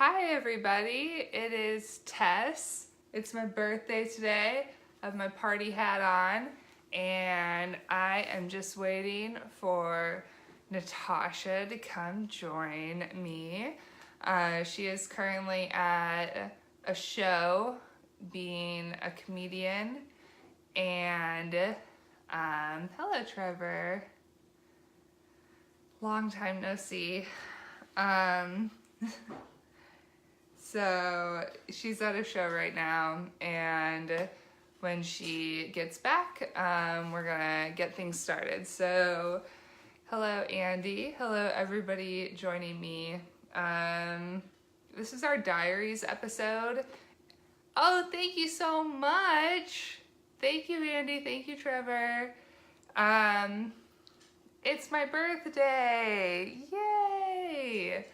Hi everybody, it is Tess. It's my birthday today. I have my party hat on and I am just waiting for Natasha to come join me. She is currently at a show being a comedian and hello Trevor. Long time no see. So she's at a show right now, and when she gets back, we're gonna get things started. So, hello Andy, hello everybody joining me. This is our Diaries episode. Oh, thank you so much. Thank you Andy, thank you Trevor. It's my birthday, yay!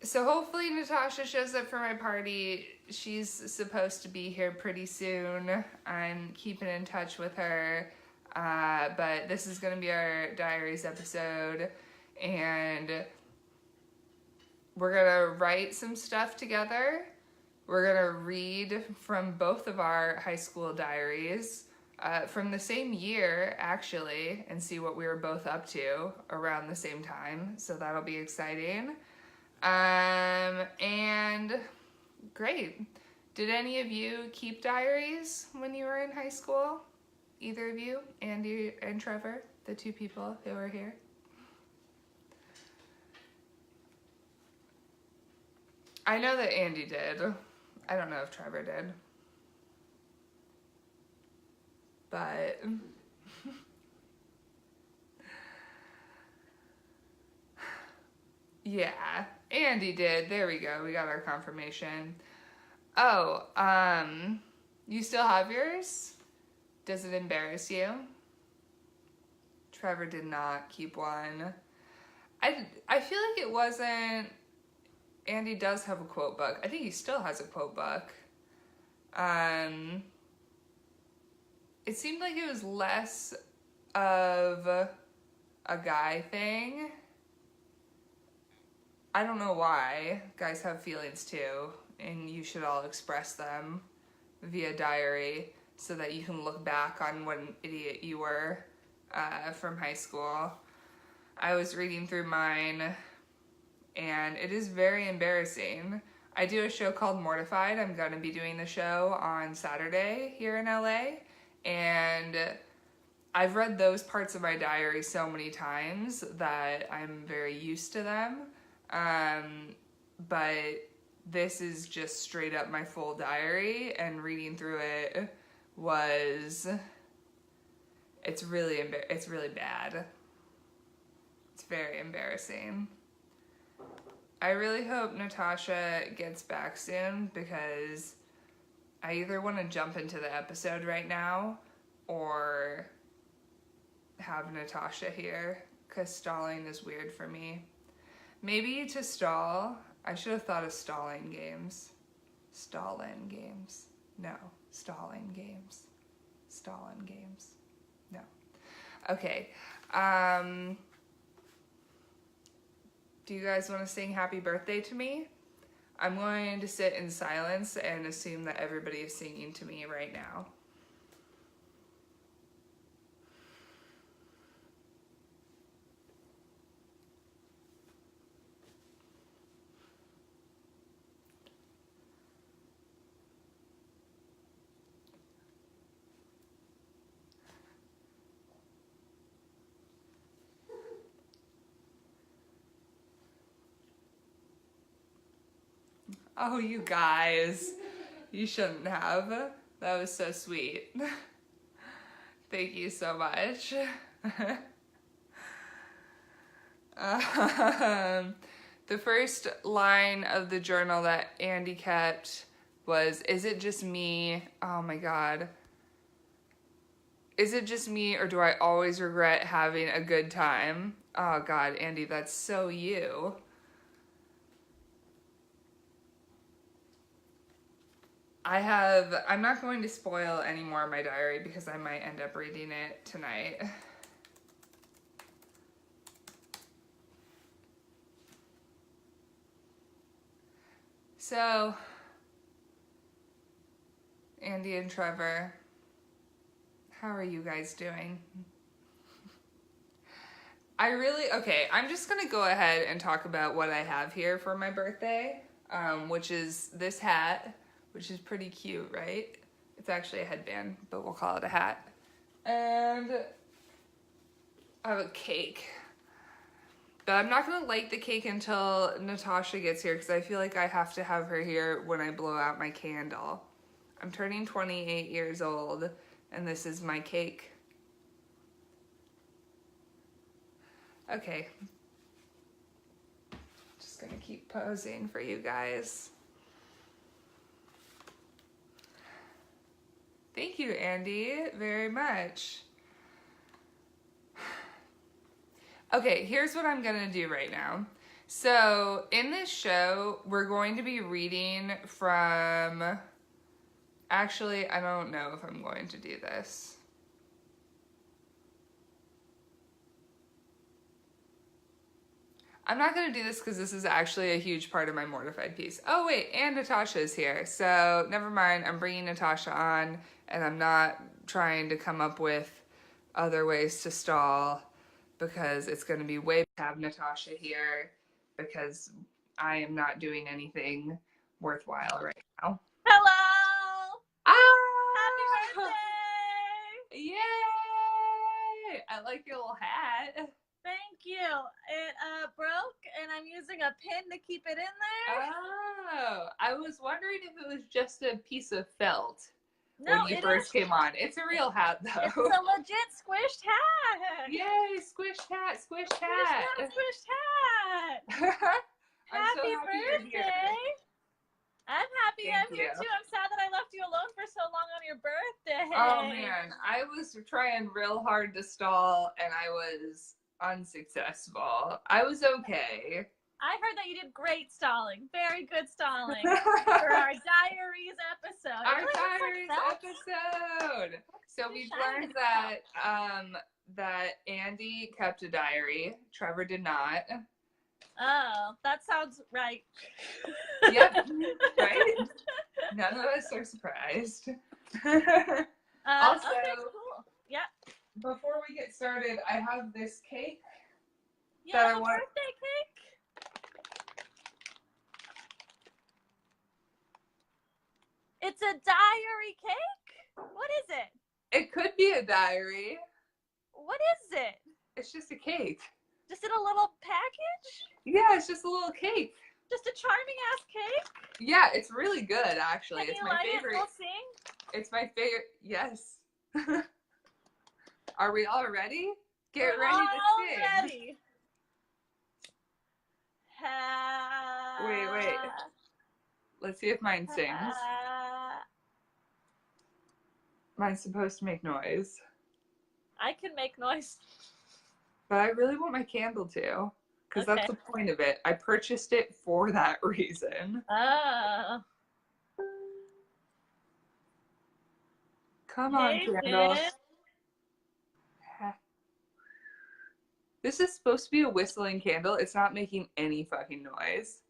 So hopefully Natasha shows up for my party. She's supposed to be here pretty soon. I'm keeping in touch with her. But this is going to be our Diaries episode. And we're going to write some stuff together. We're going to read from both of our high school diaries. From the same year, actually. And see what we were both up to around the same time. So that'll be exciting. And great. Did any of you keep diaries when you were in high school? Either of you? Andy and Trevor, the two people who were here? I know that Andy did. I don't know if Trevor did. But yeah, Andy did. There we go. We got our confirmation. Oh, you still have yours? Does it embarrass you? Trevor did not keep one. I feel like it wasn't. Andy does have a quote book. I think he still has a quote book. It seemed like it was less of a guy thing. I don't know why. Guys have feelings too, and you should all express them via diary so that you can look back on what an idiot you were from high school. I was reading through mine, and it is very embarrassing. I do a show called Mortified. I'm going to be doing the show on Saturday here in LA, and I've read those parts of my diary so many times that I'm very used to them. But this is just straight up my full diary, and reading through it it's really bad. It's very embarrassing. I really hope Natasha gets back soon because I either want to jump into the episode right now or have Natasha here because stalling is weird for me. Maybe to stall, I should have thought of stalling games. Stall-in games. No. Stalling games. Stall-in games. No. Okay. Do you guys want to sing happy birthday to me? I'm going to sit in silence and assume that everybody is singing to me right now. Oh, you guys. You shouldn't have. That was so sweet. Thank you so much. The first line of the journal that Andy kept was, "Is it just me? Oh my God. Is it just me or do I always regret having a good time?" Oh God, Andy, that's so you. I'm not going to spoil any more of my diary because I might end up reading it tonight. So, Andy and Trevor, how are you guys doing? Okay, I'm just gonna go ahead and talk about what I have here for my birthday, which is this hat, which is pretty cute, right? It's actually a headband, but we'll call it a hat. And I have a cake. But I'm not gonna light the cake until Natasha gets here because I feel like I have to have her here when I blow out my candle. I'm turning 28 years old, and this is my cake. Okay. Just gonna keep posing for you guys. Thank you, Andy, very much. Okay, here's what I'm gonna do right now. So, in this show, we're going to be reading from... Actually, I don't know if I'm going to do this. I'm not going to do this because this is actually a huge part of my mortified piece. Oh, wait, and Natasha's here. So, never mind. I'm bringing Natasha on, and I'm not trying to come up with other ways to stall because it's going to be way better to have Natasha here because I am not doing anything worthwhile right now. Hello! Ah! Happy birthday! Yay! I like your little hat. Thank you. It broke, and I'm using a pin to keep it in there. Oh, I was wondering if it was just a piece of felt No, when you it first is. came on. It's a real hat, though. It's a legit squished hat. Yay, squished hat, squished hat. Squished hat. I'm so Happy happy you're birthday. here. I'm happy Thank I'm here you. too. I'm sad that I left you alone for so long on your birthday. Oh, man. I was trying real hard to stall, and I was unsuccessful. I was okay. I heard that you did great stalling. Very good stalling for our Diaries episode. Our Diaries episode. So we've learned that that Andy kept a diary. Trevor did not. Oh, that sounds right. Yep. Right? None of us are surprised. Also, okay, cool. Yeah. before we get started, I have this cake. You that have I a want. birthday cake? It's a diary cake? What is it? It could be a diary. What is it? It's just a cake. Just in a little package? Yeah, it's just a little cake. Just a charming ass cake? Yeah, it's really good, actually. Can It's you my light favorite. it? We'll sing? It's my favorite. Yes. Are we all ready? Get We're ready to all sing. ready. Wait. Let's see if mine sings. Mine's supposed to make noise. I can make noise. But I really want my candle to. Because that's the point of it. I purchased it for that reason. Oh. Come on, candle. This is supposed to be a whistling candle. It's not making any fucking noise.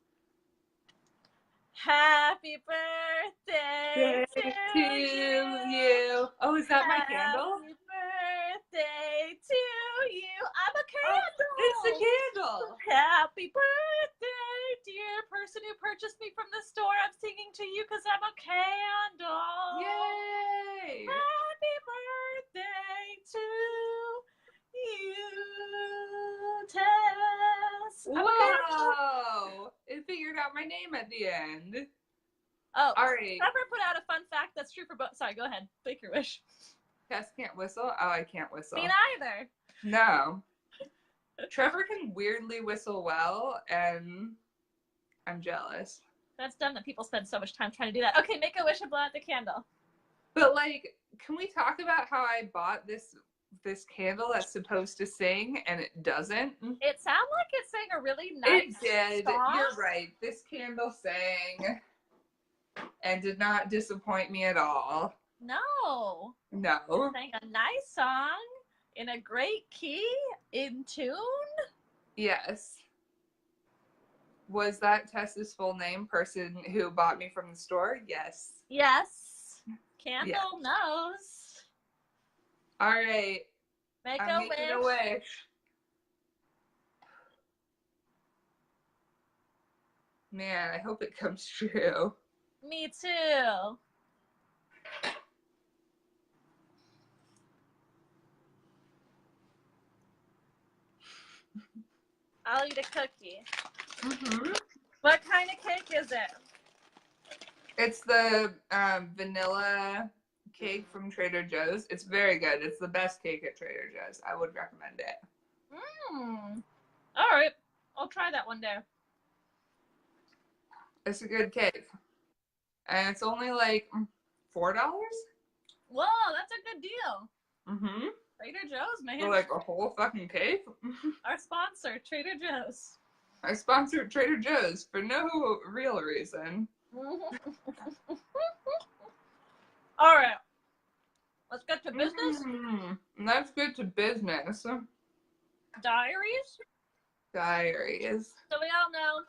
Happy birthday to you. Oh, is that my candle? Happy birthday to you. I'm a candle. It's a candle. Happy birthday, dear person who purchased me from the store. I'm singing to you because I'm a candle. Yay! Happy birthday to you, Tess. Whoa! It figured out my name at the end. Oh, all right. Trevor put out a fun fact that's true for both. Sorry, go ahead. Make your wish. Tess can't whistle? Oh, I can't whistle. Me neither. No. Trevor can weirdly whistle well, and I'm jealous. That's dumb that people spend so much time trying to do that. Okay, make a wish and blow out the candle. But, like, can we talk about how I bought this candle that's supposed to sing and it doesn't? It sounded like it sang a really nice It did. song. You're right. This candle sang and did not disappoint me at all. No. No. It sang a nice song in a great key, in tune. Yes. Was that Tess's full name, person who bought me from the store? Yes. Yes. Candle knows. All right. Make I'm a making a wish. wish. Man, I hope it comes true. Me too. I'll eat a cookie. Mm-hmm. What kind of cake is it? It's the vanilla cake from Trader Joe's. It's very good. It's the best cake at Trader Joe's. I would recommend it. All right. I'll try that one day. It's a good cake. And it's only like $4. Whoa, that's a good deal. Mm-hmm. Trader Joe's, man. For like a whole fucking cake. Our sponsor, Trader Joe's. I sponsored Trader Joe's for no real reason. All right. Let's get to business. Let's get to business. Diaries? Diaries. So we all know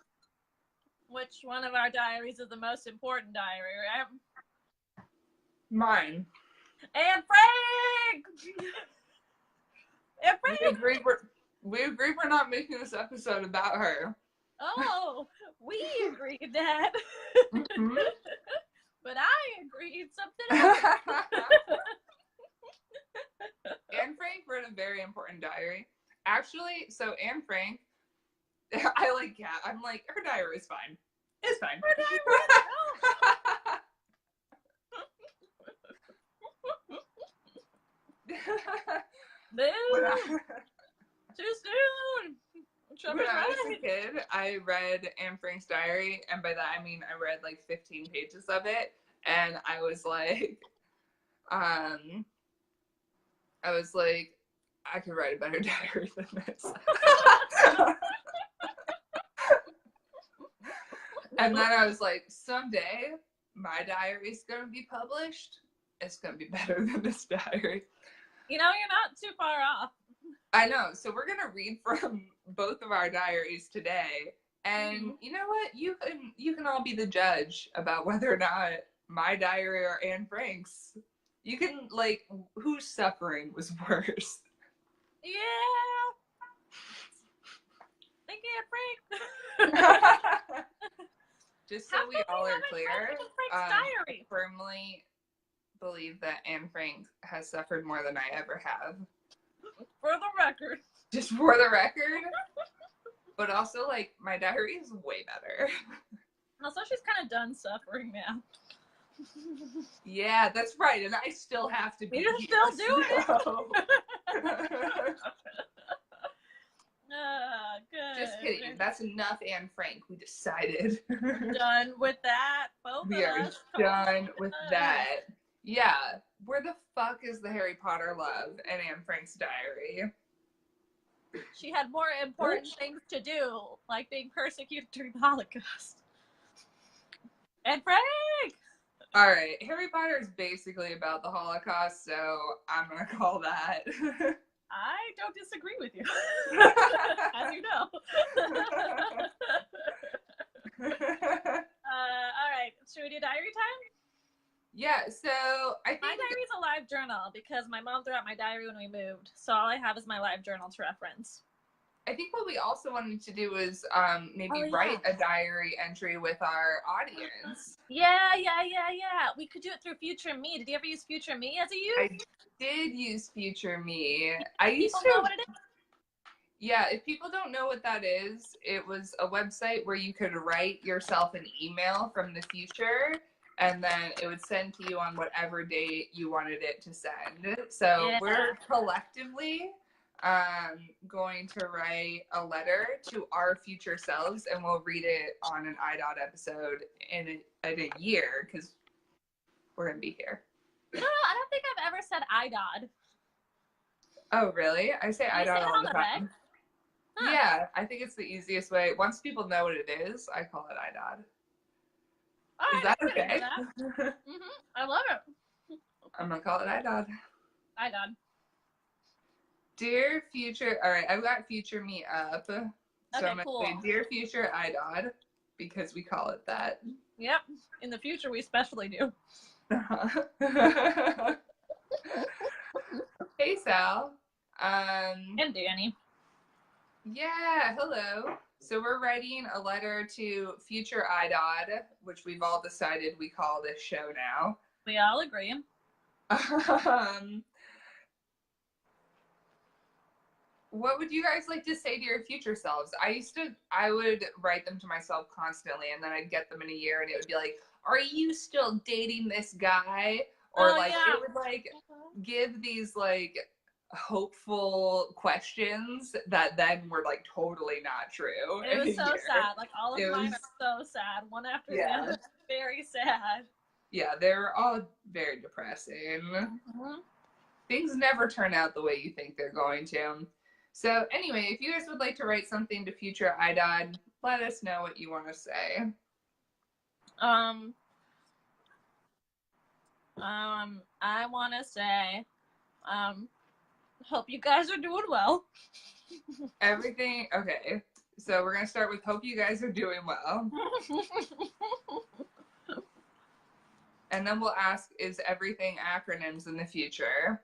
which one of our diaries is the most important diary, right? Mine. And Frank! And Frank! We agree we're not making this episode about her. Oh, we agreed that. Mm-hmm. But I agreed something else. Anne Frank wrote a very important diary. Actually, so Anne Frank, I like cat. I'm like, her diary is fine. It's fine. Her diary Boo! Too soon! When I was a kid, I read Anne Frank's diary, and by that I mean I read like 15 pages of it, and I was like, I could write a better diary than this. And then I was like, someday my diary is going to be published. It's going to be better than this diary. You know, you're not too far off. I know. So we're going to read from both of our diaries today. And you know what? You can all be the judge about whether or not my diary or Anne Frank's. You can, like, whose suffering was worse. Yeah. Thank you, Frank. Just so we all are clear, diary? I firmly believe that Anne Frank has suffered more than I ever have. For the record. Just for the record. But also, like, my diary is way better. Also, she's kind of done suffering now. Yeah, that's right. And I still have to be You're here, still doing it? Good. Just kidding. That's enough, Anne Frank. We decided. Done with that. Both We are done with that. Yeah. Where the fuck is the Harry Potter love in Anne Frank's diary? She had more important things to do, like being persecuted during the Holocaust. And Frank! Alright, Harry Potter is basically about the Holocaust, so I'm gonna call that. I don't disagree with you. As you know. Alright, should we do diary time? Yeah, so I think my diary's a live journal because my mom threw out my diary when we moved, so all I have is my live journal to reference. I think what we also wanted to do was maybe write a diary entry with our audience. Yeah. We could do it through Future Me. Did you ever use Future Me as a youth? I did use Future Me. I used to know what it is? Yeah, if people don't know what that is, it was a website where you could write yourself an email from the future, and then it would send to you on whatever date you wanted it to send. So we're collectively going to write a letter to our future selves, and we'll read it on an Idod episode in a year, because we're going to be here. No, I don't think I've ever said Idod. Oh, really? I say Idod all the time. Huh. Yeah, I think it's the easiest way. Once people know what it is, I call it Idod. Is that okay? I love it. I'm going to call it Idod. Idod. Dear future, all right, I've got Future Me up. So Okay, I'm going cool. to say, Dear Future Idod, because we call it that. Yep. In the future, we especially do. Hey, Sal. And Danny. Yeah, hello. So we're writing a letter to future Idod, which we've all decided we call this show now. We all agree. What would you guys like to say to your future selves? I would write them to myself constantly, and then I'd get them in a year, and it would be like, are you still dating this guy? Or Oh, like, yeah. it would like give these like hopeful questions that then were like totally not true. It was so sad. Like, all of mine are so sad. One after the other. Very sad. Yeah, they're all very depressing. Things never turn out the way you think they're going to. So anyway, if you guys would like to write something to future Idod, let us know what you want to say. I want to say, hope you guys are doing well. Everything, okay. So we're going to start with hope you guys are doing well. And then we'll ask, is everything acronyms in the future?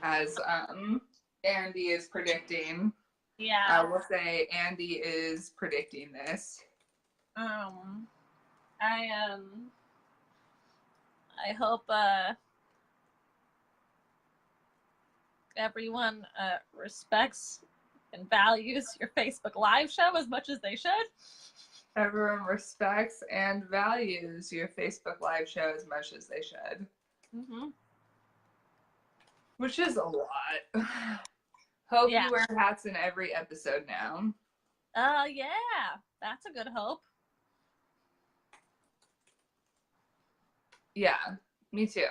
As Andy is predicting. Yeah. We'll say Andy is predicting this. I hope everyone respects and values your Facebook Live show as much as they should. Everyone respects and values your Facebook Live show as much as they should. Which is a lot. Hope you wear hats in every episode now. Yeah. That's a good hope. Yeah, me too.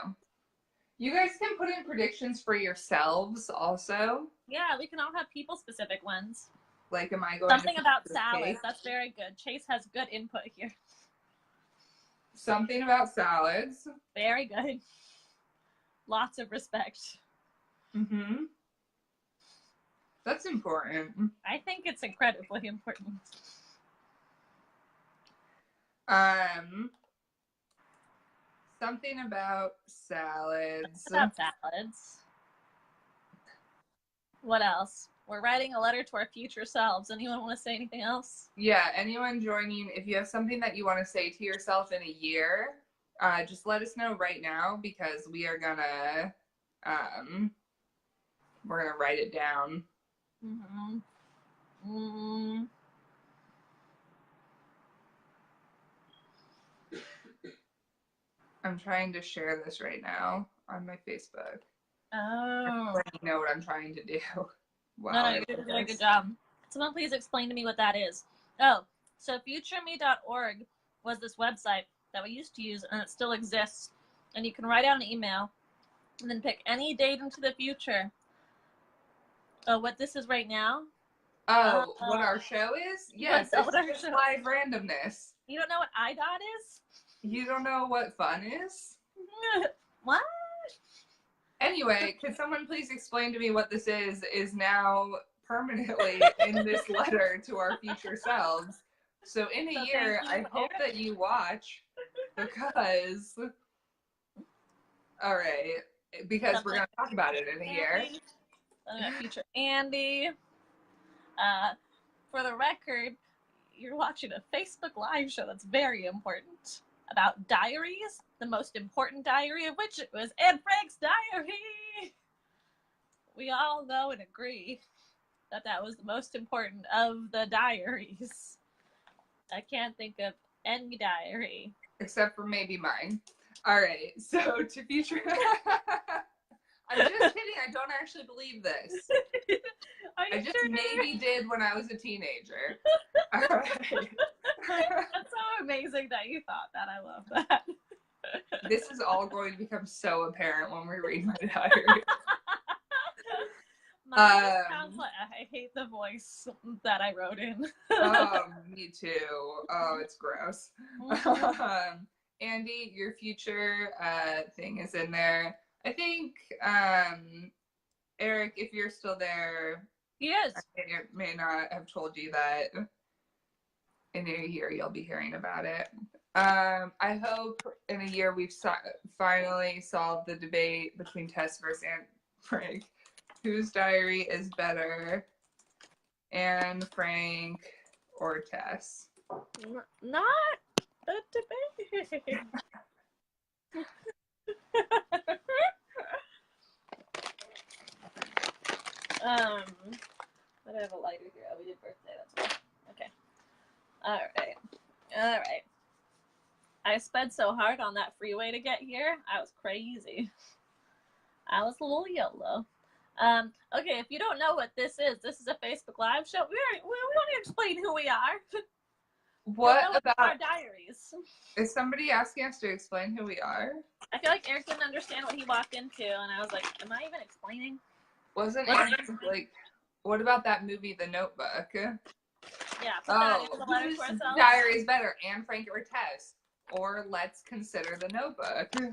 You guys can put in predictions for yourselves also. Yeah, we can all have people-specific ones. Like, am I going something to about salads? That's very good. Chase has good input here. Something about salads. Very good. Lots of respect. That's important. I think it's incredibly important. Something about salads. What else? We're writing a letter to our future selves. Anyone want to say anything else? Yeah, anyone joining, if you have something that you want to say to yourself in a year, just let us know right now, because we are gonna write it down. I'm trying to share this right now on my Facebook. Oh. You know what I'm trying to do. Wow. No, you did a very good job. Someone please explain to me what that is. Oh, so futureme.org was this website that we used to use, and it still exists. And you can write out an email and then pick any date into the future. Oh, what this is right now? Oh, what our show is? Yes, it's just live randomness. You don't know what Idod is? You don't know what fun is? What? Anyway, could someone please explain to me what this is now permanently in this letter to our future selves. So in a year, I hope that you watch, because, all right, because we're going to talk about it in a year. Future Andy. For the record, you're watching a Facebook Live show that's very important about diaries, the most important diary of which it was Anne Frank's diary. We all know and agree that that was the most important of the diaries. I can't think of any diary. Except for maybe mine. All right, so to future... I'm just kidding. I don't actually believe this. I just maybe did when I was a teenager. All right. That's so amazing that you thought that. I love that. This is all going to become so apparent when we read my diary. Sounds like I hate the voice that I wrote in. Oh, me too. Oh, it's gross. Andy, your future thing is in there. I think Eric, if you're still there, He is. I may not have told you that in a year you'll be hearing about it. I hope in a year we've finally solved the debate between Tess versus Anne Frank. Whose diary is better, Anne Frank or Tess? Not a debate. I have a lighter here. Oh, we did birthday. That's why. Okay. All right. I sped so hard on that freeway to get here. I was crazy. I was a little YOLO. Okay, if you don't know what this is a Facebook Live show. We don't need to explain who we are. What about our diaries? Is somebody asking us to explain who we are? I feel like Eric didn't understand what he walked into, and I was like, am I even explaining? Wasn't it like, what about that movie, The Notebook? Yeah, put that into the letter whose to ourselves. diary is better, Anne Frank or Tess? Or let's consider The Notebook. No,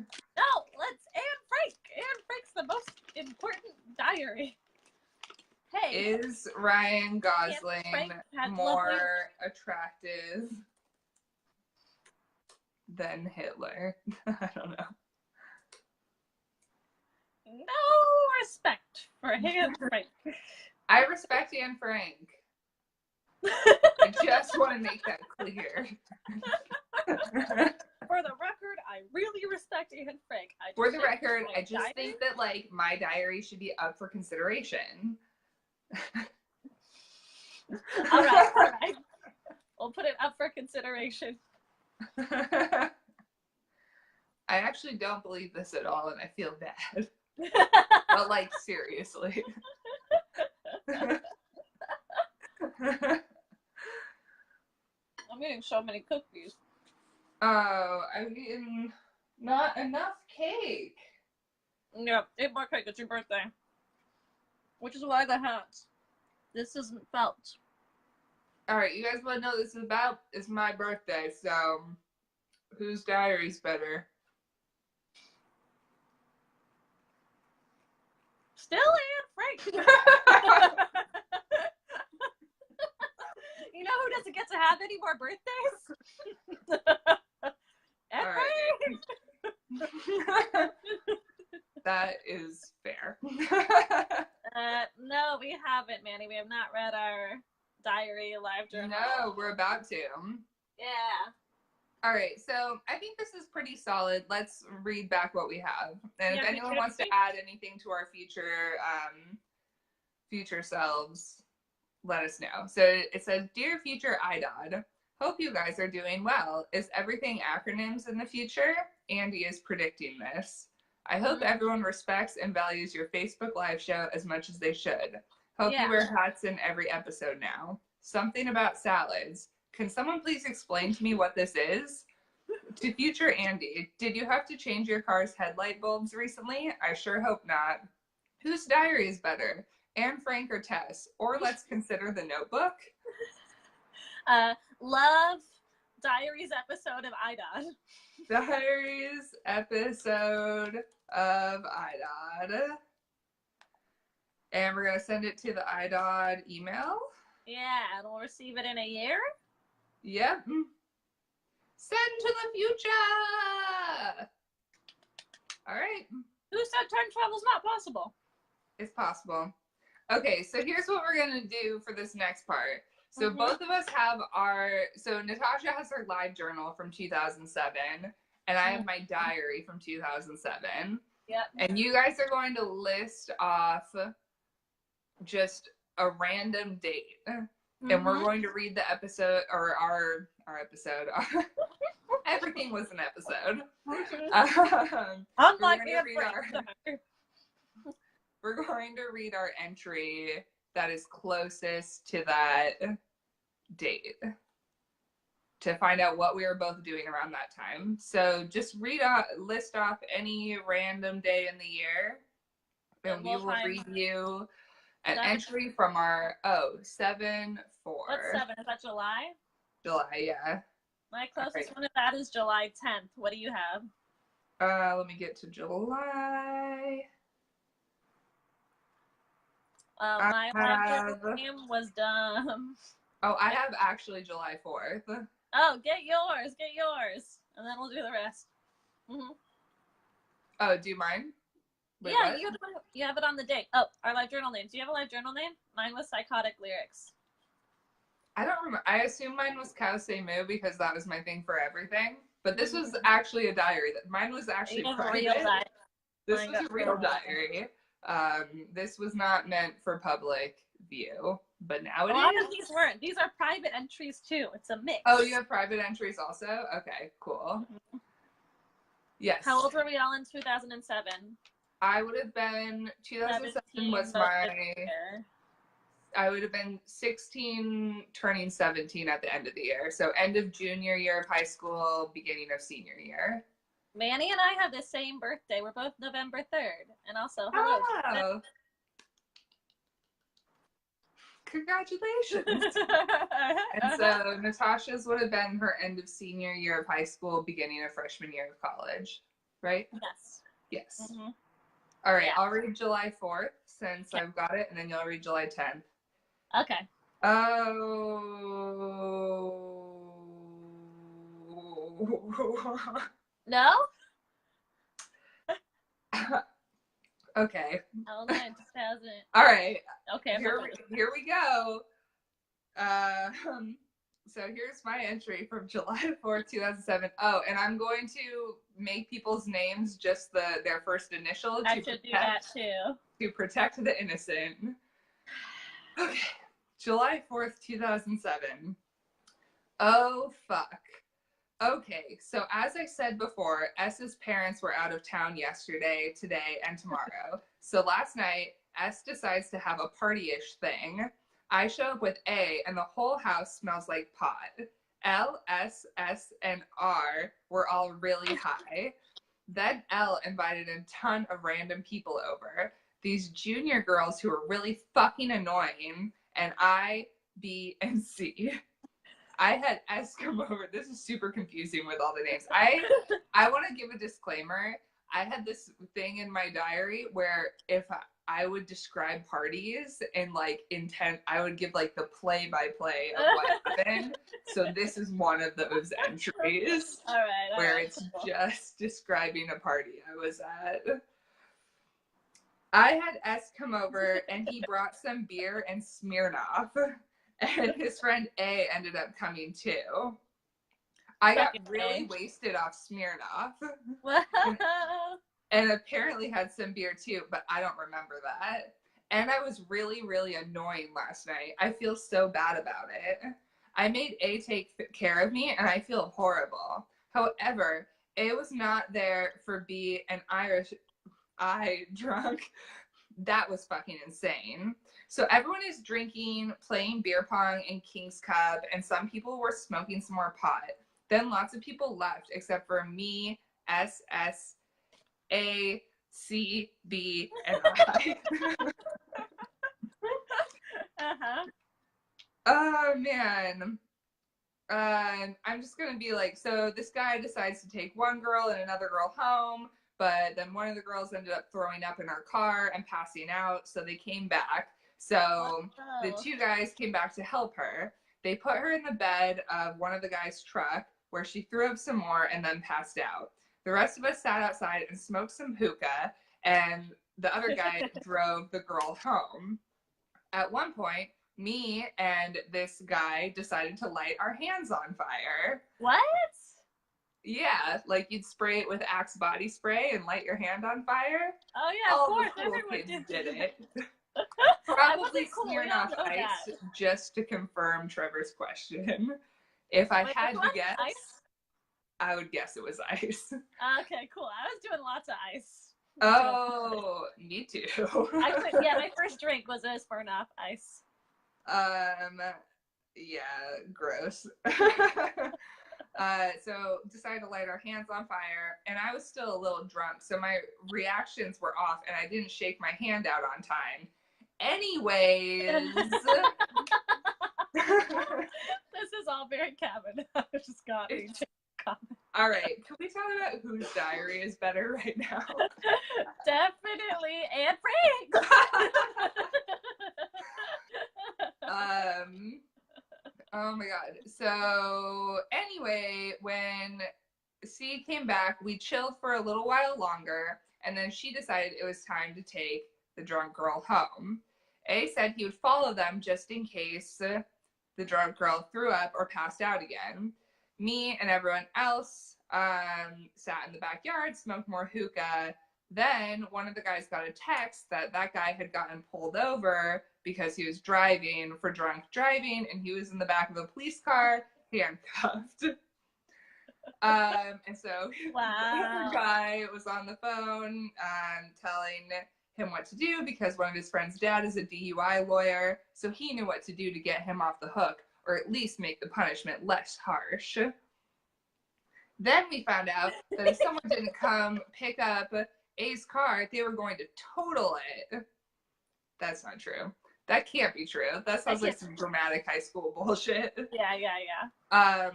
let's Anne Frank. Anne Frank's the most important diary. Hey. Is Ryan Gosling more attractive than Hitler? I don't know. No respect for Anne Frank. I respect Anne Frank. I just want to make that clear. For the record, I really respect Anne Frank. For the record, I just think that like my diary should be up for consideration. All right. We'll put it up for consideration. I actually don't believe this at all, and I feel bad. But like, seriously. I'm eating so many cookies. Oh, I'm eating not enough cake. Yeah, 8 more cake. It's your birthday. Which is why the hats. This isn't felt. Alright, you guys want to know what this is about? It's my birthday, so whose diary's better? Still Anne Frank. You know who doesn't get to have any more birthdays? Anne Frank. That is fair. No, we haven't, Manny. We have not read our diary live journal. No, we're about to. Yeah. All right, so I think this is pretty solid. Let's read back what we have. And if anyone wants to add anything to our future selves, let us know. So it says, Dear future Idod, hope you guys are doing well. Is everything acronyms in the future? Andy is predicting this. I hope everyone respects and values your Facebook Live show as much as they should. Hope you wear hats in every episode now. Something about salads. Can someone please explain to me what this is? To future Andy, did you have to change your car's headlight bulbs recently? I sure hope not. Whose diary is better? Anne Frank or Tess? Or let's consider The Notebook? Love Diaries episode of Idod. Diaries episode of Idod. And we're going to send it to the Idod email. Yeah, and we'll receive it in a year. Yep. Send to the future! All right. Who said time travel's not possible? It's possible. Okay, so here's what we're going to do for this next part. So both of us have so Natasha has her live journal from 2007, and I have my diary from 2007. Yep. And you guys are going to list off just a random date. And we're going to read the episode, or our episode. Everything was an episode. Unlike we're going to read our entry that is closest to that date to find out what we were both doing around that time. So just list off any random day in the year, and we will read you an entry from our 7/4. What's 7? Is that July? July, yeah. My closest one to that is July 10th. What do you have? Let me get to July. My have... name was dumb. Oh, I have actually July 4th. Oh, get yours, and then we'll do the rest. Mm-hmm. Oh, do you mind? Wait, Yeah, what? you have it on the date. Oh, our live journal names. Do you have a live journal name? Mine was Psychotic Lyrics. I don't remember. I assume mine was Cow Say Moo because that was my thing for everything. But this was actually a diary. Mine was actually private. Real diary. This was a real diary. This was not meant for public view, but now it is. A lot of these weren't. These are private entries too. It's a mix. Oh, you have private entries also? Okay, cool. Mm-hmm. Yes. How old were we all in 2007? I would have been, 2007 was my, I would have been 16, turning 17 at the end of the year. So end of junior year of high school, beginning of senior year. Manny and I have the same birthday. We're both November 3rd. And also, hello. Oh. Congratulations. And so Natasha's would have been her end of senior year of high school, beginning of freshman year of college, right? Yes. Yes. Mm-hmm. All right, yeah. I'll read July 4th since I've got it, and then you'll read July 10th. Okay. Oh. No? Okay. Oh, 2000. All right. Okay. Here we go. So here's my entry from July 4th, 2007. Oh, and I'm going to make people's names just their first initial to protect the innocent. Okay. July 4th, 2007. Oh, fuck. Okay, so as I said before, S's parents were out of town yesterday, today, and tomorrow. So last night, S decides to have a party-ish thing. I show up with A, and the whole house smells like pot. L, S, S, and R were all really high. Then L invited a ton of random people over. These junior girls who were really fucking annoying, and I, B, and C. I had S come over. This is super confusing with all the names. I want to give a disclaimer. I had this thing in my diary where if I would describe parties and like intent, I would give like the play-by-play of what happened. So this is one of those entries. All right. Where it's just describing a party I was at. I had S come over and he brought some beer and Smirnoff. And his friend A ended up coming too. I got really wasted off Smirnoff. And apparently had some beer too, but I don't remember that. And I was really, really annoying last night. I feel so bad about it. I made A take care of me and I feel horrible. However, A was not there for B and I drunk. That was fucking insane. So everyone is drinking, playing beer pong in King's Cup, and some people were smoking some more pot. Then lots of people left, except for me, S, S, A, C, B, and I. Oh, man. I'm just going to be like, so this guy decides to take one girl and another girl home, but then one of the girls ended up throwing up in her car and passing out, so they came back. So the two guys came back to help her. They put her in the bed of one of the guys' truck where she threw up some more and then passed out. The rest of us sat outside and smoked some hookah, and the other guy drove the girl home. At one point, me and this guy decided to light our hands on fire. What? Yeah, like you'd spray it with Axe body spray and light your hand on fire. Oh yeah, all of course. the cool Everyone kids did it. Probably Smirnoff Ice, just to confirm Trevor's question. If I had to guess, ice? I would guess it was ice. Okay, cool. I was doing lots of ice. Oh, me too. Yeah, my first drink was a Smirnoff Ice. Yeah, gross. So decided to light our hands on fire, and I was still a little drunk, so my reactions were off, and I didn't shake my hand out on time. Anyways. This is all very cabin. I just got me. All right, can we talk about whose diary is better right now? Definitely Anne Frank. Oh my god. So anyway, when C came back, we chilled for a little while longer, and then she decided it was time to take the drunk girl home. A said he would follow them just in case the drunk girl threw up or passed out again. Me and everyone else sat in the backyard, smoked more hookah. Then one of the guys got a text that that guy had gotten pulled over because he was driving for drunk driving, and he was in the back of a police car, handcuffed. And so Wow. the other guy was on the phone telling him what to do because one of his friend's dad is a DUI lawyer, so he knew what to do to get him off the hook, or at least make the punishment less harsh. Then we found out that if someone didn't come pick up A's car, they were going to total it. That's not true. That can't be true. That sounds like some dramatic high school bullshit. Yeah.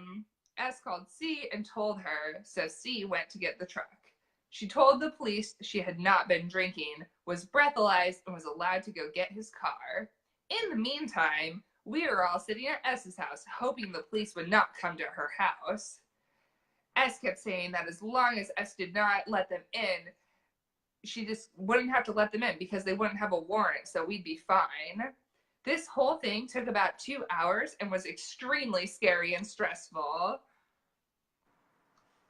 S called C and told her, so C went to get the truck. She told the police she had not been drinking, was breathalyzed, and was allowed to go get his car. In the meantime, we were all sitting at S's house, hoping the police would not come to her house. S kept saying that as long as S did not let them in, she just wouldn't have to let them in because they wouldn't have a warrant, so we'd be fine. This whole thing took about 2 hours and was extremely scary and stressful.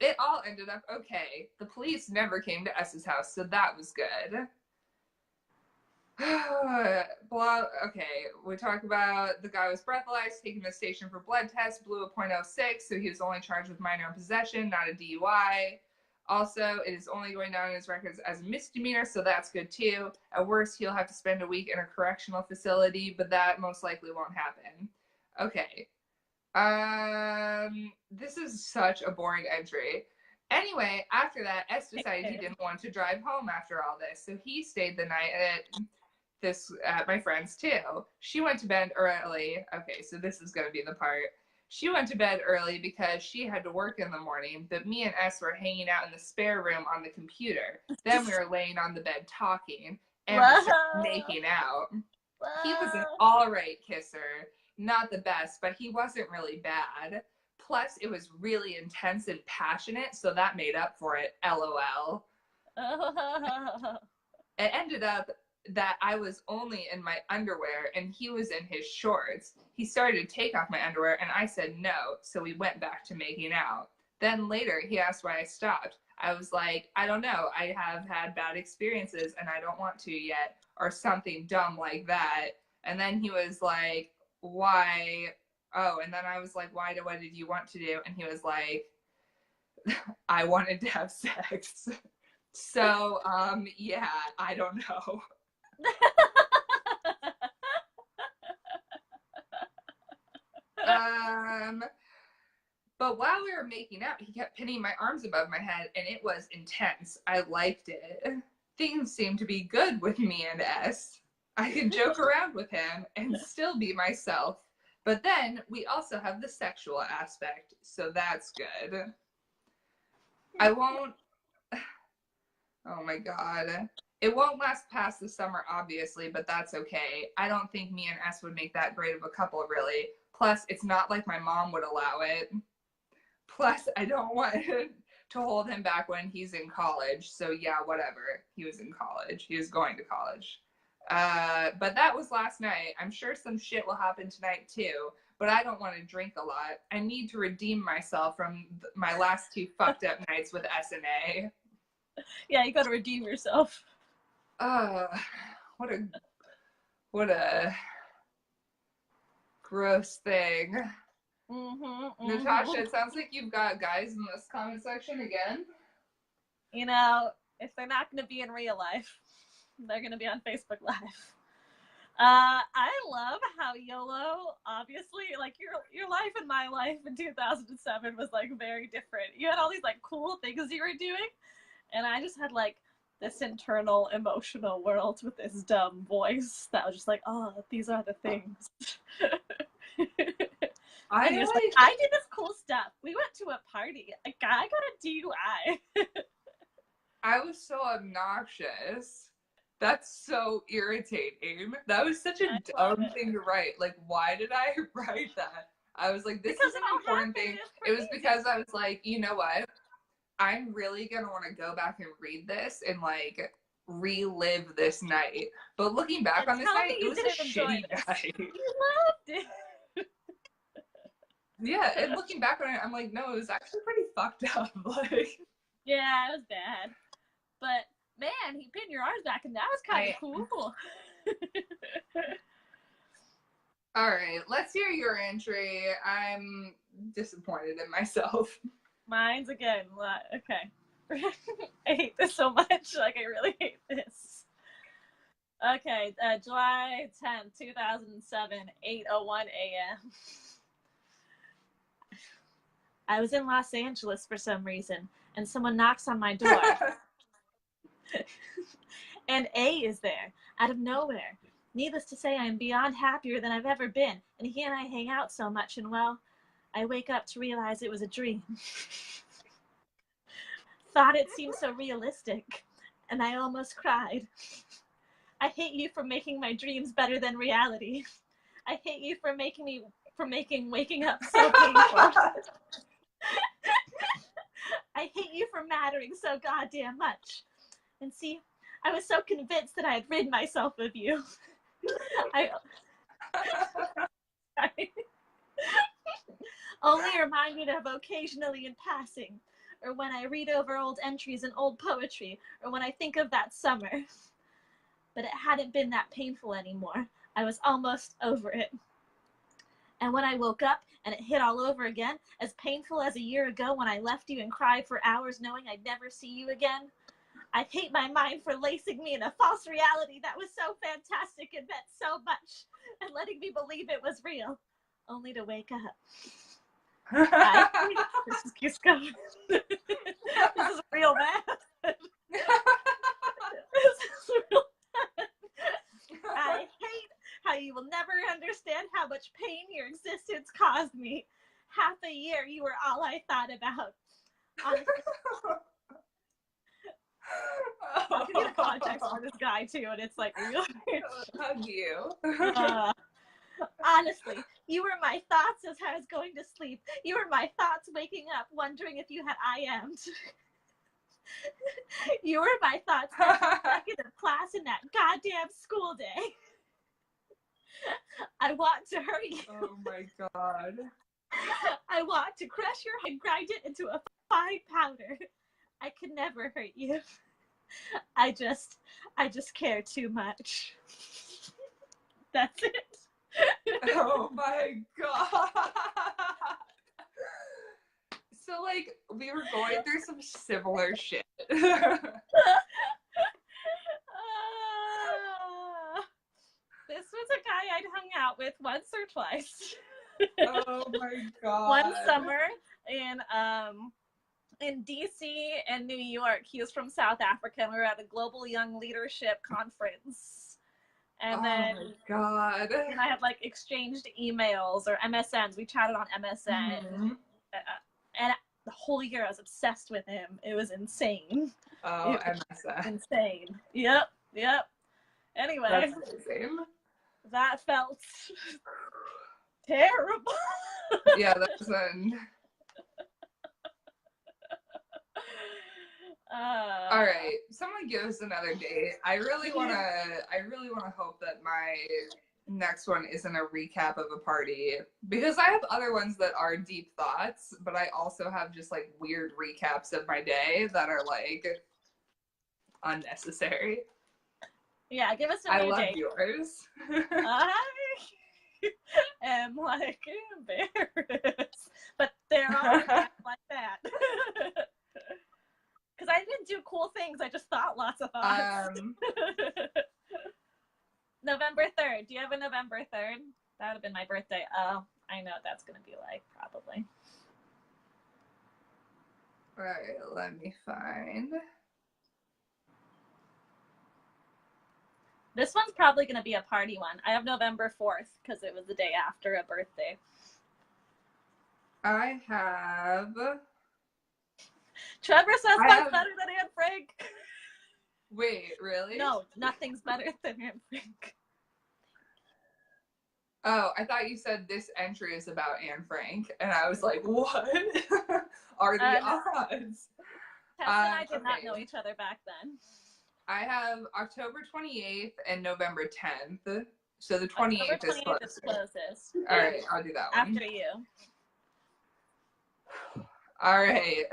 It all ended up okay. The police never came to S's house, so that was good. Okay, we talked about the guy was breathalyzed, taken to the station for blood tests, blew a .06, so he was only charged with minor possession, not a DUI. Also, it is only going down in his records as a misdemeanor, so that's good too. At worst, he'll have to spend a week in a correctional facility, but that most likely won't happen. Okay. This is such a boring entry. Anyway, after that, S decided he didn't want to drive home after all this, so he stayed the night at my friend's too. She went to bed early. Okay, so this is going to be the part. She went to bed early because she had to work in the morning, but me and S were hanging out in the spare room on the computer. Then we were laying on the bed talking and making out. He was an all-right kisser. Not the best, but he wasn't really bad. Plus, it was really intense and passionate, so that made up for it. LOL. It ended up that I was only in my underwear and he was in his shorts. He started to take off my underwear and I said no, so we went back to making out. Then later he asked why I stopped. I was like, I don't know, I have had bad experiences and I don't want to yet, or something dumb like that. And then he was like, why? Oh, and then I was like, what did you want to do? And he was like, I wanted to have sex. So, yeah, I don't know. But while we were making out, he kept pinning my arms above my head, and it was intense. I liked it. Things seemed to be good with me and S. I could joke around with him and still be myself. But then we also have the sexual aspect, so that's good. I won't... Oh my god. It won't last past the summer, obviously, but that's okay. I don't think me and S would make that great of a couple, really. Plus, it's not like my mom would allow it. Plus, I don't want to hold him back when he's in college. So yeah, whatever. He was in college. He was going to college. But that was last night. I'm sure some shit will happen tonight too, but I don't want to drink a lot. I need to redeem myself from my last 2 fucked up nights with S and A. Yeah, you gotta redeem yourself. What a gross thing. Natasha, it sounds like you've got guys in this comment section again. You know, if they're not going to be in real life, they're going to be on Facebook Live. I love how YOLO, obviously, like your life and my life in 2007 was like very different. You had all these like cool things you were doing, and I just had like this internal emotional world with this dumb voice that was just like, oh, these are the things. I did this cool stuff. We went to a party. A guy got a DUI. I was so obnoxious. That's so irritating. That was such a dumb thing to write. Like, why did I write that? I was like, this Because is an it all important happened thing. for It was reasons. because I was like, you know what? I'm really gonna want to go back and read this and like relive this night. But looking back And on this tell me night, it you was a didn't enjoy shitty this. night. You loved it. Yeah, and looking back on it, I'm like, no, it was actually pretty fucked up. Like, Yeah, it was bad. But man, he pinned your arms back, and that was kind of cool. all right, let's hear your entry. I'm disappointed in myself. Mine's again. Okay. I hate this so much. Like, I really hate this. Okay, July 10th, 2007, 8:01 a.m. I was in Los Angeles for some reason, and someone knocks on my door. And A is there, out of nowhere. Needless to say, I am beyond happier than I've ever been, and he and I hang out so much, and well, I wake up to realize it was a dream. Thought it seemed so realistic, and I almost cried. I hate you for making my dreams better than reality. I hate you for making waking up so painful. I hate you for mattering so goddamn much. And see, I was so convinced that I had rid myself of you. I only reminded of occasionally in passing, or when I read over old entries in old poetry, or when I think of that summer. But it hadn't been that painful anymore. I was almost over it. And when I woke up and it hit all over again, as painful as a year ago when I left you and cried for hours knowing I'd never see you again, I hate my mind for lacing me in a false reality that was so fantastic and meant so much, and letting me believe it was real, only to wake up. This is going. This is real math. This is real math. I hate how you will never understand how much pain your existence caused me. Half a year, you were all I thought about. Honestly, I'll give you the context for this guy too, and it's like real. Hug you. Honestly, you were my thoughts as I was going to sleep. You were my thoughts waking up, wondering if you had IM'd. You were my thoughts second of class in that goddamn school day. I want to hurt you. Oh my god. I want to crush your head and grind it into a fine powder. I could never hurt you. I just care too much. That's it. Oh my god. So like we were going through some similar shit. This was a guy I'd hung out with once or twice. Oh my god. One summer in DC and New York. He was from South Africa, and we were at a global young leadership conference. And then, oh my god. And I had like exchanged emails or MSNs. We chatted on MSN, and the whole year I was obsessed with him. It was insane. Oh, MSN. Insane. Yep. Anyway, that's amazing. That felt terrible. Yeah, that's an. All right, someone give us another date. I really wanna hope that my next one isn't a recap of a party, because I have other ones that are deep thoughts, but I also have just like weird recaps of my day that are like unnecessary. Yeah, give us a new date. I love yours. I am like embarrassed, but there are like that. Because I didn't do cool things. I just thought lots of thoughts. November 3rd. Do you have a November 3rd? That would have been my birthday. Oh, I know what that's going to be like, probably. All right, let me find. This one's probably going to be a party one. I have November 4th because it was the day after a birthday. I have. Trevor says that's better than Anne Frank. Wait, really? No, nothing's better than Anne Frank. Oh, I thought you said this entry is about Anne Frank, and I was like, what are the No. odds? Tess and I did not okay. know each other back then. I have October 28th and November 10th. So the October 28th is 28th is closer. closest. All right, I'll do that one. After you. All right.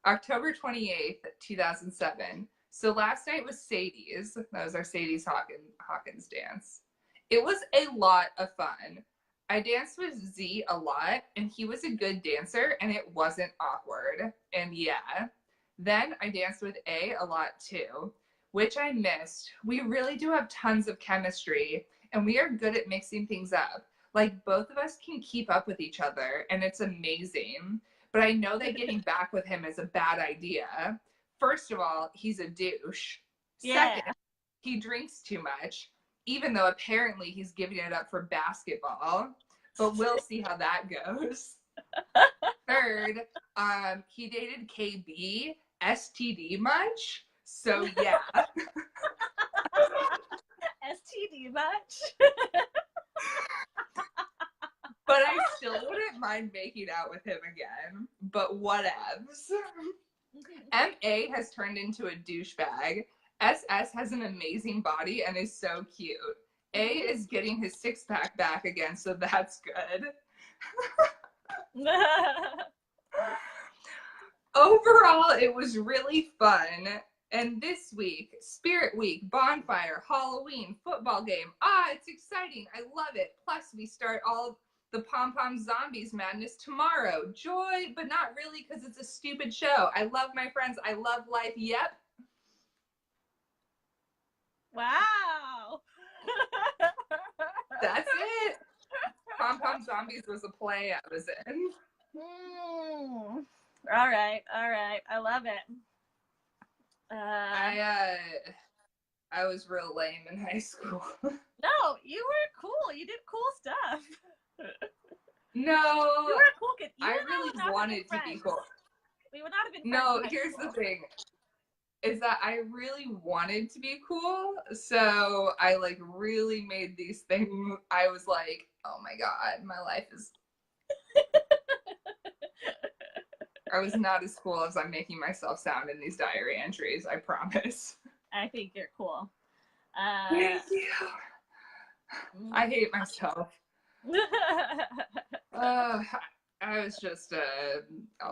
October 28th, 2007. So last night was Sadie's. That was our Sadie's Hawkins dance. It was a lot of fun. I danced with Z a lot, and he was a good dancer, and it wasn't awkward. And yeah. Then I danced with A lot too, which I missed. We really do have tons of chemistry, and we are good at mixing things up. Like, both of us can keep up with each other, and it's amazing. But I know that getting back with him is a bad idea. First of all, he's a douche. Yeah. Second, he drinks too much, even though apparently he's giving it up for basketball. But we'll see how that goes. Third, he dated KB. STD much? So yeah. STD much? But I still wouldn't mind making out with him again. But whatevs. MA has turned into a douchebag. SS has an amazing body and is so cute. A is getting his six-pack back again, so that's good. Overall, it was really fun. And this week, Spirit Week, bonfire, Halloween, football game. It's exciting. I love it. Plus, we start all the Pom Pom Zombies madness tomorrow. Joy, but not really because it's a stupid show. I love my friends. I love life. Yep. Wow. That's it. Pom Pom Zombies was a play I was in. All right. I love it. I was real lame in high school. No, you were cool. You did cool stuff. No, you were a cool kid. I really wanted to be cool. We would not have been friends. No, here's the thing. Is that I really wanted to be cool, so I like really made these things. I was like, oh my god, my life is. I was not as cool as I'm making myself sound in these diary entries, I promise. I think you're cool. Thank you. I hate myself. I was just a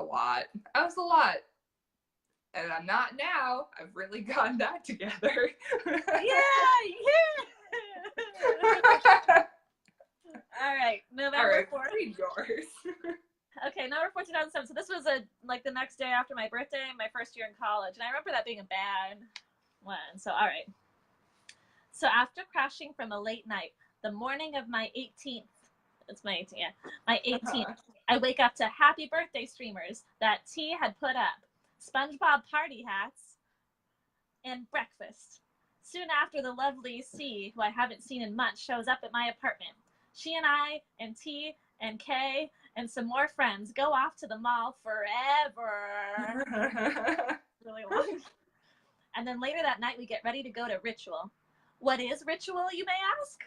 lot. I was a lot. And I'm not now. I've really gotten that together. Yeah. All right, November 4th. Read yours. Okay, November 4th, 2007. So this was the next day after my birthday, my first year in college, and I remember that being a bad one. So all right. So after crashing from a late night, the morning of my 18th, it's my 18th, yeah, my 18th, I wake up to happy birthday streamers that T had put up, SpongeBob party hats, and breakfast. Soon after, the lovely C, who I haven't seen in months, shows up at my apartment. She and I and T and K and some more friends go off to the mall forever. Really long. And then later that night, we get ready to go to Ritual. What is Ritual, you may ask?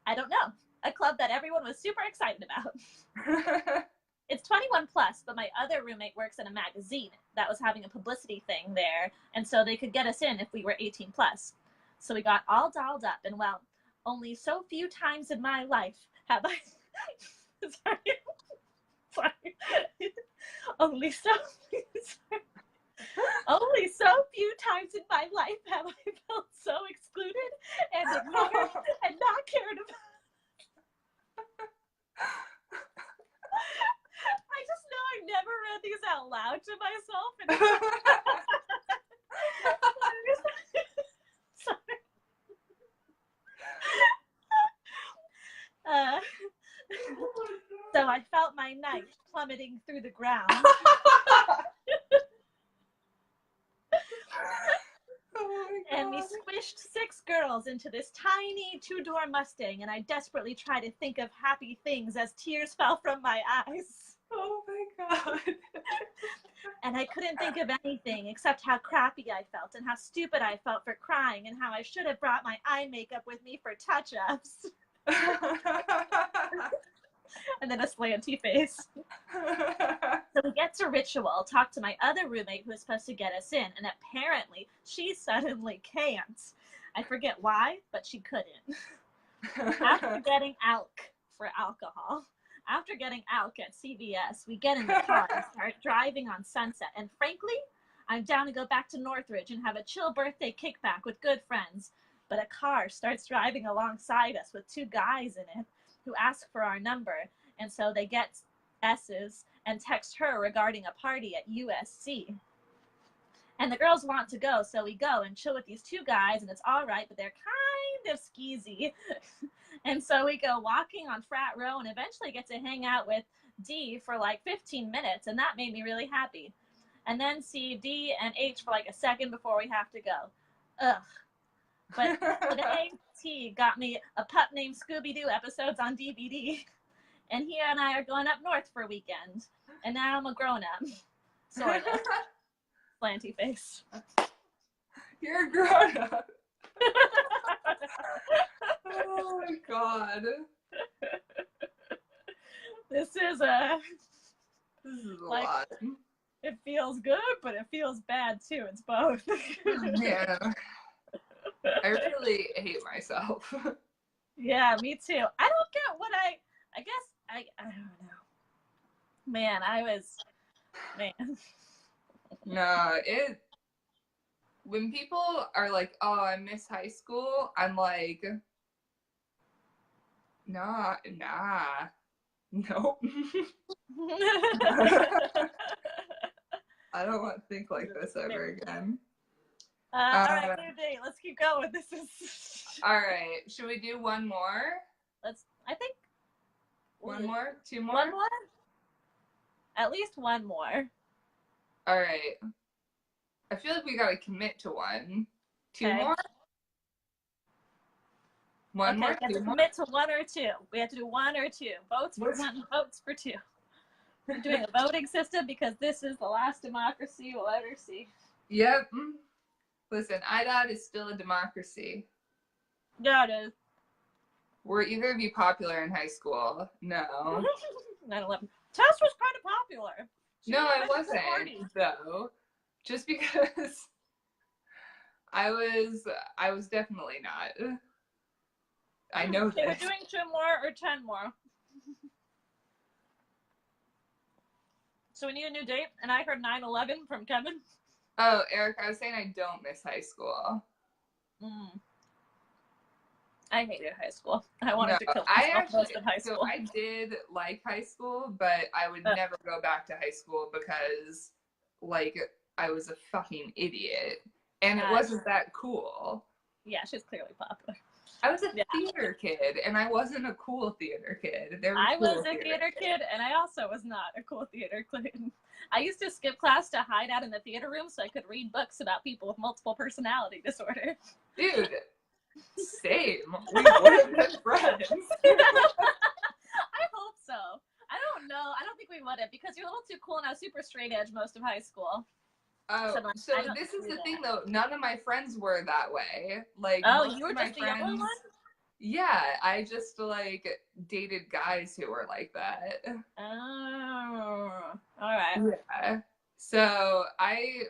I don't know. A club that everyone was super excited about. It's 21 plus, but my other roommate works in a magazine that was having a publicity thing there, and so they could get us in if we were 18 plus. So we got all dolled up, and well, only so few times in my life have I... Sorry. Only so few times in my life have I felt so excluded and ignored and not cared about. I just know I never read these out loud to myself. Sorry. So I felt my knife plummeting through the ground. And we squished 6 girls into this tiny 2-door Mustang, and I desperately tried to think of happy things as tears fell from my eyes. Oh my God. And I couldn't think of anything except how crappy I felt and how stupid I felt for crying and how I should have brought my eye makeup with me for touch-ups. And then a slanty face. So we get to ritual, talk to my other roommate who was supposed to get us in, and apparently she suddenly can't. I forget why, but she couldn't. After getting alk for alcohol, after getting alk at CVS, we get in the car and start driving on Sunset. And frankly, I'm down to go back to Northridge and have a chill birthday kickback with good friends. But a car starts driving alongside us with two guys in it who ask for our number. And so they get S's and text her regarding a party at USC. And the girls want to go, so we go and chill with these two guys, and it's all right, but they're kind of skeezy. And so we go walking on frat row and eventually get to hang out with D for like 15 minutes, and that made me really happy. And then see D and H for like a second before we have to go. Ugh. But today, T got me a Pup Named Scooby-Doo episodes on DVD. And he and I are going up north for a weekend. And now I'm a grown-up. Sort of. Slanty face. You're a grown-up. Oh my God. This is a like, lot. It feels good, but it feels bad too. It's both. Yeah. I really hate myself. Yeah, me too. I don't get what I guess I don't know. Man. No, when people are like, oh, I miss high school, I'm like, nah, nope. I don't want to think like this ever again. All right, new date. Let's keep going. This is. All right. Should we do one more? I think. One more? Two more? One more? At least one more. All right. I feel like we got to commit to one. Two Okay. more? One more? We have to commit to one or two. We have to do one or two. Votes for one, votes for two. We're doing a voting system because this is the last democracy we'll ever see. Yep. Listen, Idod is still a democracy. Yeah, it is. Were either of you popular in high school? No. 9/11. Tess was kind of popular. No, I wasn't, though. Just because I was definitely not. I know Okay, this. we're doing 2 more or 10 more. So we need a new date, and I heard 9/11 from Kevin. Oh, Eric, I was saying I don't miss high school. I hated high school. I wanted to kill myself most of high school. So I did like high school, but I would never go back to high school because, like, I was a fucking idiot. And it wasn't that cool. Yeah, she's clearly popular. I was a theater kid, and I wasn't a cool theater kid. I was a theater kid, and I also was not a cool theater kid. I used to skip class to hide out in the theater room so I could read books about people with multiple personality disorder. Dude, same. We would have been friends. I hope so. I don't know. I don't think we would have because you're a little too cool and I was super straight edge most of high school. Oh, so this is the thing though. None of my friends were that way. Like, you were just the yellow one? Yeah, I just like dated guys who were like that. Oh, all right. Yeah. So I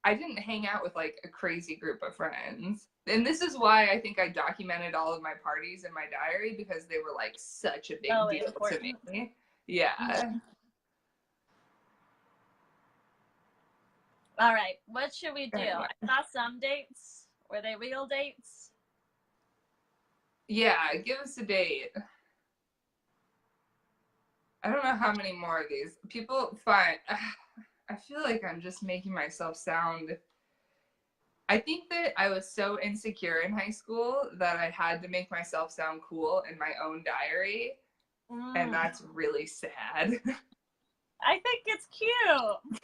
didn't hang out with like a crazy group of friends. And this is why I think I documented all of my parties in my diary because they were like such a big deal to me. Yeah. Mm-hmm. All right, what should we do? I saw some dates. Were they real dates? Yeah, give us a date. I don't know how many more of these. People find... I feel like I'm just making myself sound... I think that I was so insecure in high school that I had to make myself sound cool in my own diary. And that's really sad. I think it's cute.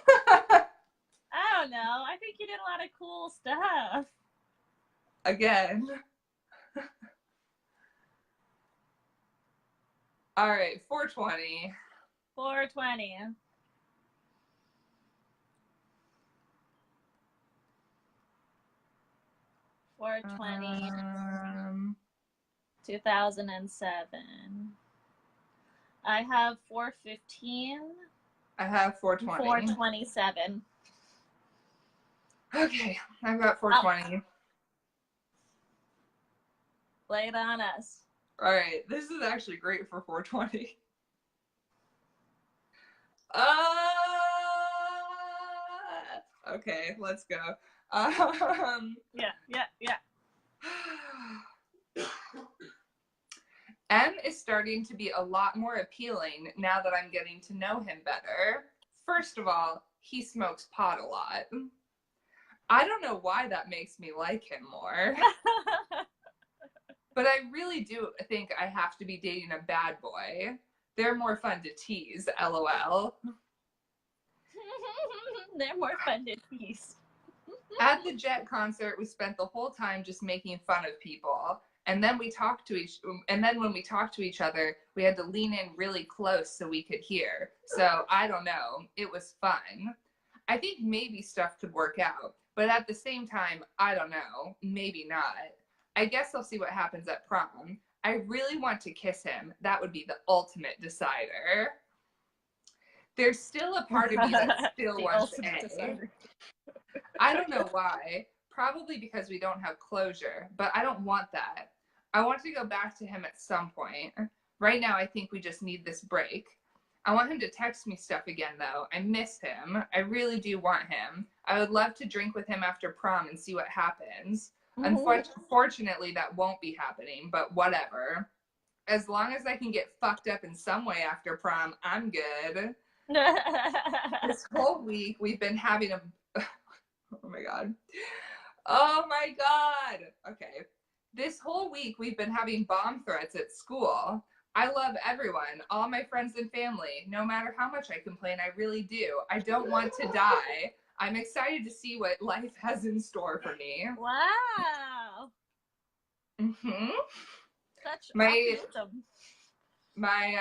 I don't know. I think you did a lot of cool stuff. Again. All right, 420. 420. 420. 2007. I have 415. I have 420. 427. Okay, I've got 420. Lay it on us. All right, this is actually great for 420. Okay, let's go. Yeah. M is starting to be a lot more appealing now that I'm getting to know him better. First of all, he smokes pot a lot. I don't know why that makes me like him more. But I really do think I have to be dating a bad boy. They're more fun to tease, LOL. They're more fun to tease. At the Jet concert, we spent the whole time just making fun of people. And then when we talked to each other, we had to lean in really close so we could hear. So I don't know. It was fun. I think maybe stuff could work out. But at the same time, I don't know. Maybe not. I guess I'll see what happens at prom. I really want to kiss him. That would be the ultimate decider. There's still a part of me that still wants A. I don't know why. Probably because we don't have closure, but I don't want that. I want to go back to him at some point. Right now, I think we just need this break. I want him to text me stuff again, though. I miss him. I really do want him. I would love to drink with him after prom and see what happens. Unfortunately, that won't be happening, but whatever. As long as I can get fucked up in some way after prom, I'm good. This whole week, we've been having a... Oh my God. Oh my God. Okay. This whole week, we've been having bomb threats at school. I love everyone, all my friends and family. No matter how much I complain, I really do. I don't want to die. I'm excited to see what life has in store for me. Wow. Mm-hmm. Such optimism. My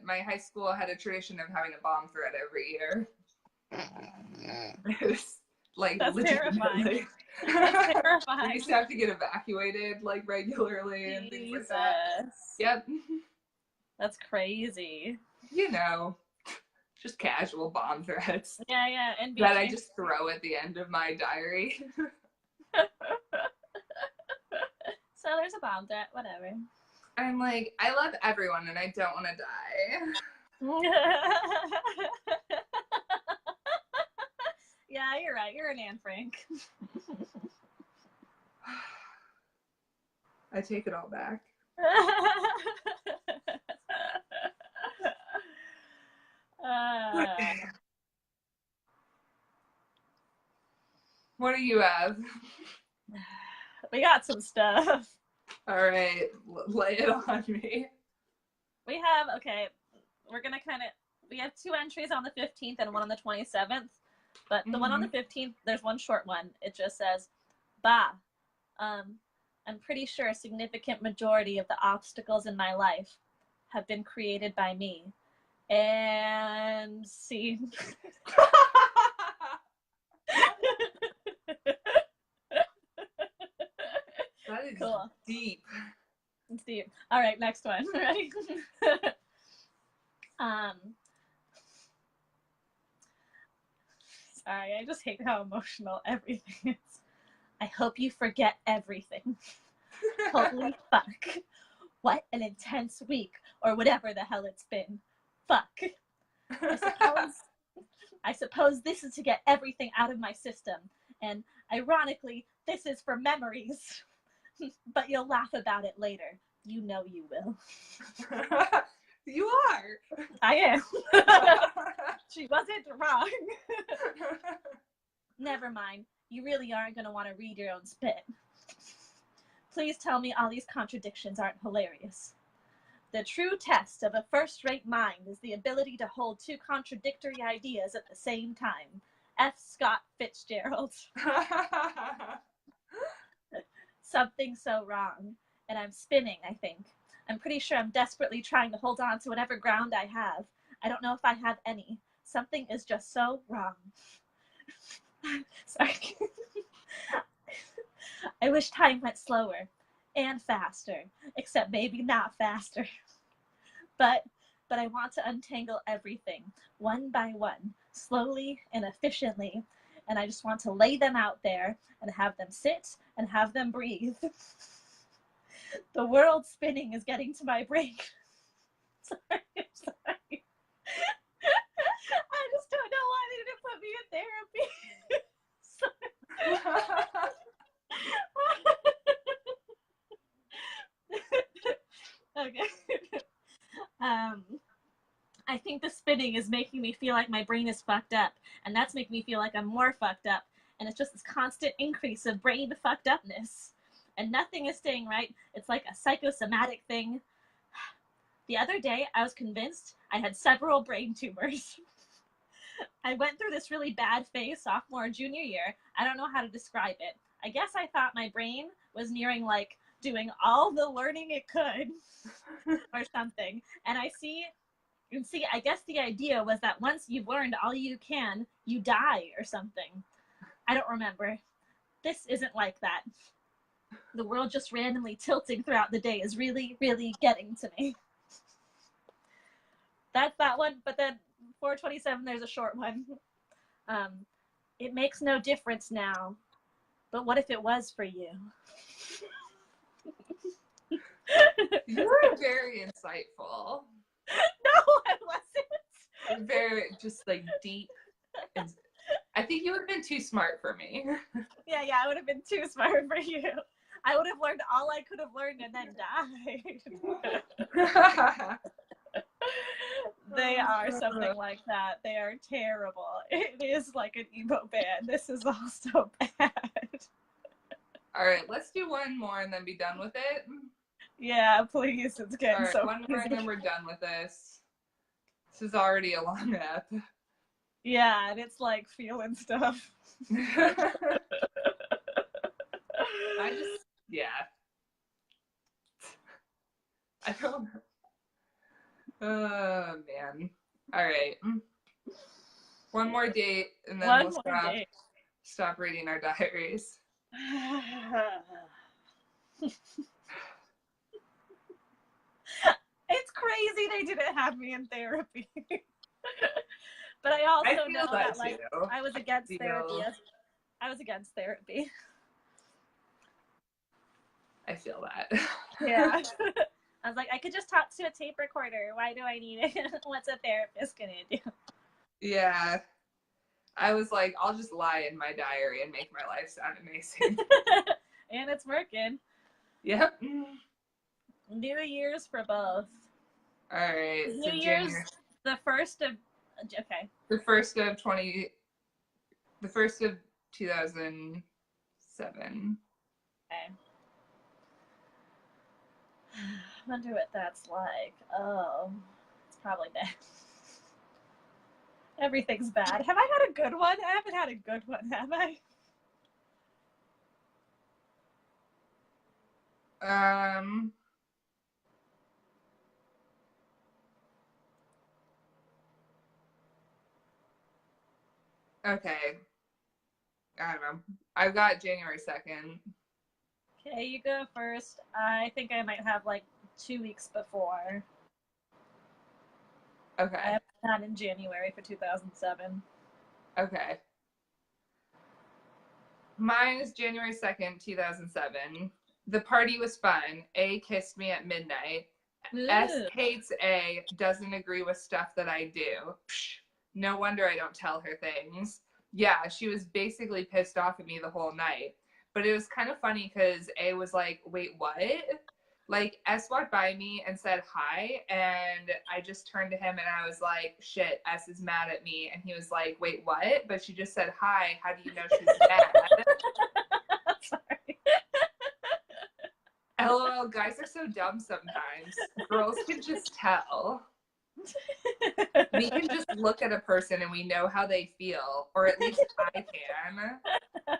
high school had a tradition of having a bomb threat every year. It was like That's terrifying. That's terrifying. We used to have to get evacuated like regularly and things like that. Yep. That's crazy. You know, just casual bomb threats. Yeah. And that I just throw at the end of my diary. So there's a bomb threat, whatever. I'm like, I love everyone and I don't want to die. Yeah, you're right. You're an Anne Frank. I take it all back. What do you have? We got some stuff. All right, lay it on me. We have, okay, we're going to we have 2 entries on the 15th and one on the 27th. But the one on the 15th, there's one short one. It just says, "Bah, I'm pretty sure a significant majority of the obstacles in my life have been created by me." And see. That is cool. Deep. It's deep. All right, next one. Ready? Sorry, I just hate how emotional everything is. I hope you forget everything. Holy fuck. What an intense week, or whatever the hell it's been. Fuck. I suppose this is to get everything out of my system. And ironically, this is for memories. But you'll laugh about it later. You know you will. You are. I am. She wasn't wrong. Never mind. You really aren't going to want to read your own spit. Please tell me all these contradictions aren't hilarious. The true test of a first-rate mind is the ability to hold 2 contradictory ideas at the same time. F. Scott Fitzgerald. Something so wrong. And I'm spinning, I think. I'm pretty sure I'm desperately trying to hold on to whatever ground I have. I don't know if I have any. Something is just so wrong. Sorry. I wish time went slower and faster, except maybe not faster. But I want to untangle everything one by one, slowly and efficiently, and I just want to lay them out there and have them sit and have them breathe. The world spinning is getting to my brain. Sorry. I just don't know why they didn't put me in therapy. Okay. I think the spinning is making me feel like my brain is fucked up, and that's making me feel like I'm more fucked up, and it's just this constant increase of brain fucked upness, and nothing is staying right. It's like a psychosomatic thing. The other day, I was convinced I had several brain tumors. I went through this really bad phase sophomore and junior year. I don't know how to describe it. I guess I thought my brain was nearing like doing all the learning it could or something. And I guess the idea was that once you've learned all you can, you die or something. I don't remember. This isn't like that. The world just randomly tilting throughout the day is really, really getting to me. That's that one, but then 427, there's a short one. It makes no difference now, but what if it was for you? You were very insightful. No, I wasn't. Very, just like deep. I think you would have been too smart for me. Yeah, I would have been too smart for you. I would have learned all I could have learned and then died. They are something like that. They are terrible. It is like an emo band. This is all so bad. All right, let's do one more and then be done with it. Yeah, please. It's getting all right, so one more and then we're done with this. This is already a long ep. Yeah, and it's like feeling stuff. I don't. Oh man. All right. One more date and then we'll stop reading our diaries. It's crazy they didn't have me in therapy. But I also know that like I was against therapy. I was against therapy. I feel that. Yeah. I was like, I could just talk to a tape recorder. Why do I need it? What's a therapist gonna do? Yeah. I was like, I'll just lie in my diary and make my life sound amazing. And it's working. Yep. New Year's for both. All right. New Year's, the first of 2007. Okay. Wonder what that's like. Oh, it's probably bad. Everything's bad. Have I had a good one? I haven't had a good one, have I? Okay. I don't know. I've got January 2nd. Okay, you go first. I think I might have like 2 weeks before. Okay. I have not in January for 2007. Okay. Mine is January 2nd, 2007. The party was fun. A kissed me at midnight. Ooh. S hates A, doesn't agree with stuff that I do. Psh, no wonder I don't tell her things. Yeah, she was basically pissed off at me the whole night. But it was kind of funny because A was like, wait, what? Like, S walked by me and said hi, and I just turned to him and I was like, shit, S is mad at me. And he was like, wait, what? But she just said hi. How do you know she's mad? Sorry. LOL, guys are so dumb sometimes. Girls can just tell. We can just look at a person and we know how they feel, or at least I can.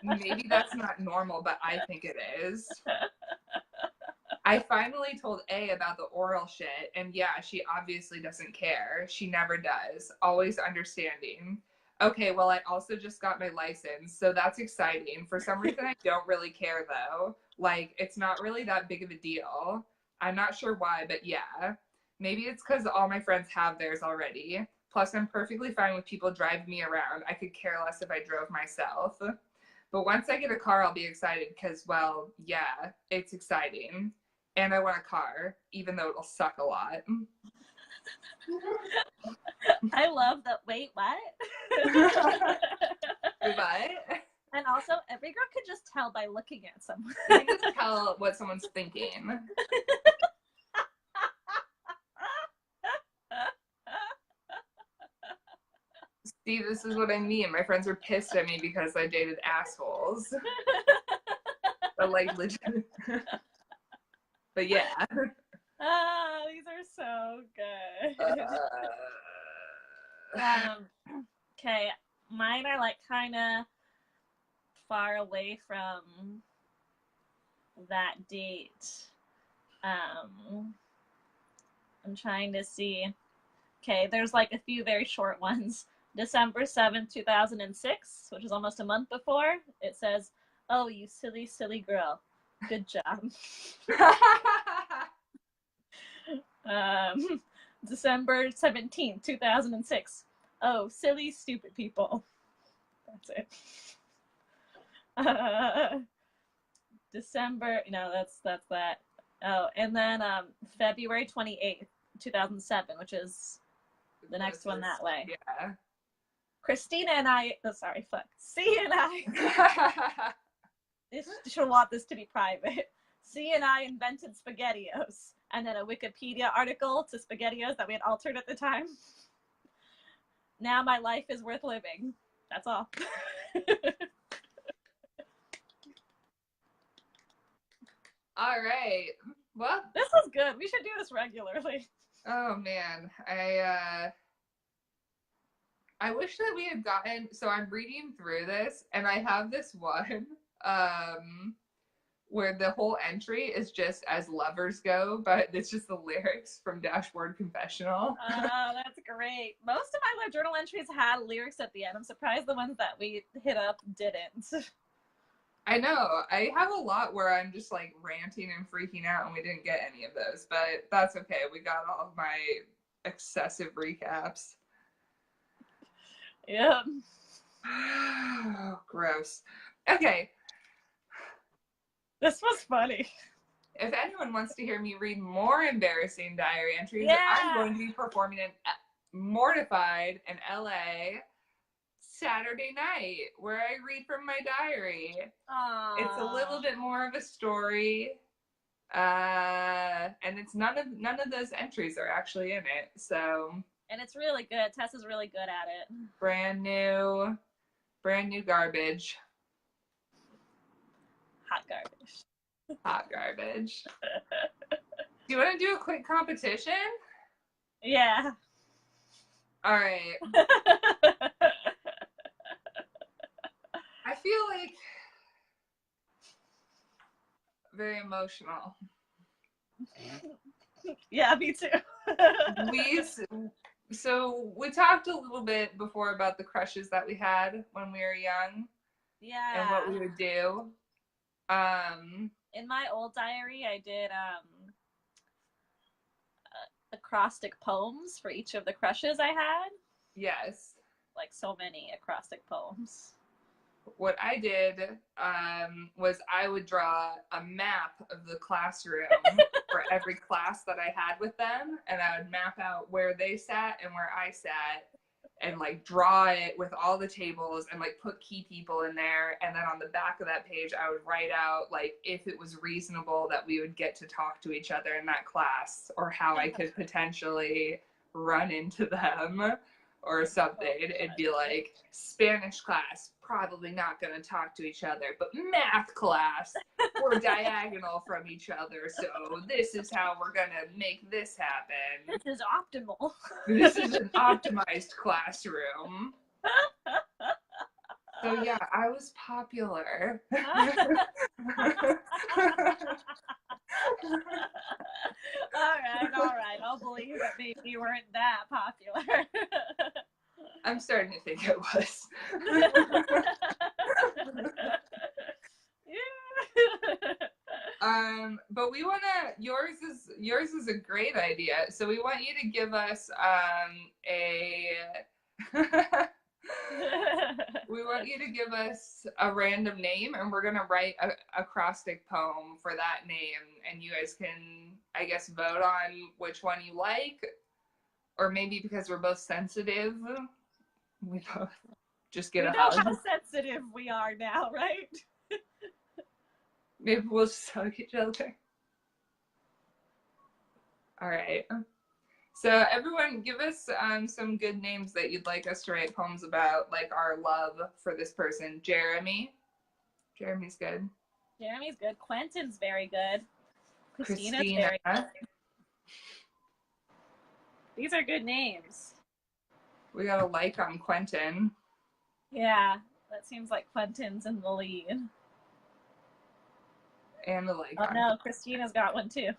Maybe that's not normal, but I think it is. I finally told A about the oral shit, and yeah, she obviously doesn't care. She never does. Always understanding. Okay, well, I also just got my license, so that's exciting. For some reason, I don't really care, though. Like, it's not really that big of a deal. I'm not sure why, but yeah. Maybe it's because all my friends have theirs already. Plus, I'm perfectly fine with people driving me around. I could care less if I drove myself. But once I get a car, I'll be excited because, well, yeah, it's exciting. And I want a car, even though it'll suck a lot. I love that. Wait, what? But And also, every girl can just tell by looking at someone. you can just tell what someone's thinking. See, this is what I mean. My friends are pissed at me because I dated assholes. But like legit. But yeah. Oh, these are so good. Okay, mine are like kind of far away from that date. I'm trying to see. Okay, there's like a few very short ones. December 7th, 2006, which is almost a month before. It says, "Oh, you silly, silly girl. Good job." December 17th, 2006. "Oh, silly, stupid people." That's it. December, no, that's that. Oh, and then February 28th, 2007, which is the next one that way. Yeah. Christina and I, C and I, she'll want this to be private. C and I invented SpaghettiOs, and then a Wikipedia article to SpaghettiOs that we had altered at the time. Now my life is worth living. That's all. All right. Well, this was good. We should do this regularly. Oh man, I wish that we had gotten. So I'm reading through this, and I have this one where the whole entry is just "as lovers go," but it's just the lyrics from Dashboard Confessional. Oh, that's great. Most of my journal entries had lyrics at the end. I'm surprised the ones that we hit up didn't. I know. I have a lot where I'm just like ranting and freaking out, and we didn't get any of those, but that's okay. We got all of my excessive recaps. Yeah. Gross. Okay. This was funny. If anyone wants to hear me read more embarrassing diary entries, I'm going to be performing in Mortified in LA Saturday night, where I read from my diary. Aww. It's a little bit more of a story, and it's none of those entries are actually in it. So, and it's really good. Tess is really good at it. Brand new garbage. Hot garbage. Hot garbage. Do you want to do a quick competition? Yeah. All right. I feel like very emotional. Yeah, me too. We talked a little bit before about the crushes that we had when we were young. Yeah. And what we would do. In my old diary, I did acrostic poems for each of the crushes I had. Yes. Like so many acrostic poems. What I did was I would draw a map of the classroom for every class that I had with them, and I would map out where they sat and where I sat, and like draw it with all the tables and like put key people in there. And then on the back of that page, I would write out like if it was reasonable that we would get to talk to each other in that class, or how I could potentially run into them or something. It'd be like Spanish class, probably not going to talk to each other, but math class, we're diagonal from each other, so this is how we're going to make this happen. This is optimal. This is an optimized classroom. So yeah, I was popular. All right. I'll believe that maybe you weren't that popular. I'm starting to think it was. But we wanna yours is a great idea. So we want you to give us we want you to give us a random name, and we're gonna write a acrostic poem for that name, and you guys can, I guess, vote on which one you like, or maybe because we're both sensitive, we both just get We a know hug. how sensitive we are now, right? Maybe we'll just hug each other. All right. So everyone, give us some good names that you'd like us to write poems about, like our love for this person. Jeremy. Jeremy's good. Jeremy's good. Quentin's very good. Christina's Christina. very good. These are good names. We got a like on Quentin. Yeah, that seems like Quentin's in the lead. And a like Oh on. no, Christina's got one too.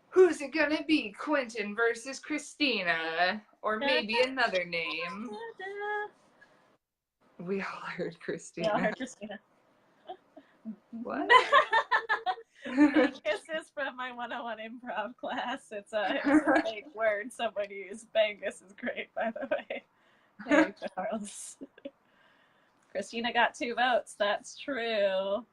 Who's it gonna be? Quentin versus Christina. Or maybe another name. We all heard Christina. We all heard Christina. What? Bangus is from my 101 improv class. It's a fake word someone used. Bangus is great, by the way. Hey, Charles. Christina got 2 votes. That's true.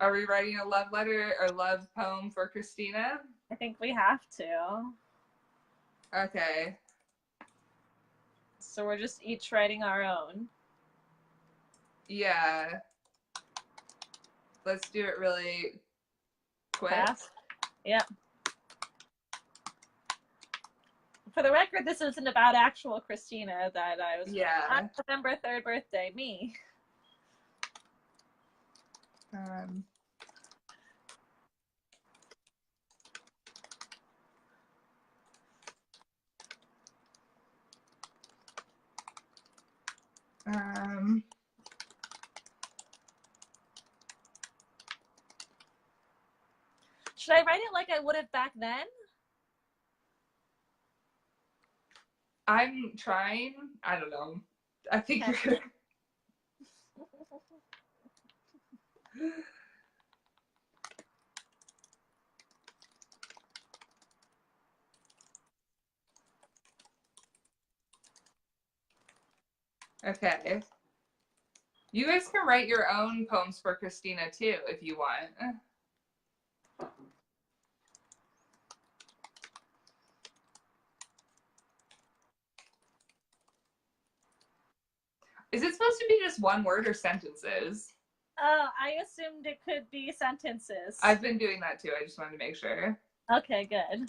Are we writing a love letter or love poem for Christina? I think we have to. Okay. So we're just each writing our own. Yeah. Let's do it really quick. Fast? Yep. For the record, this isn't about actual Christina that I was on November 3rd birthday, me. Should I write it like I would have back then? I'm trying. I don't know. I think you're gonna... Okay. You guys can write your own poems for Christina too, if you want. Is it supposed to be just one word or sentences? I assumed it could be sentences. I've been doing that too. I just wanted to make sure. Okay, good.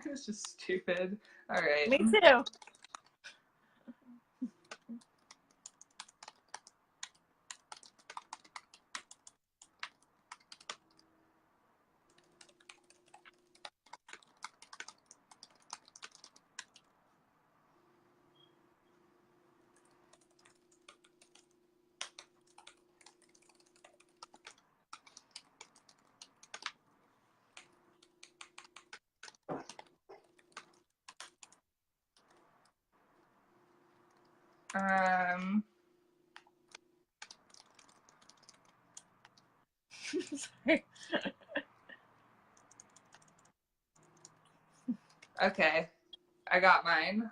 It's just stupid. All right. Me too. Sorry. Okay. I got mine.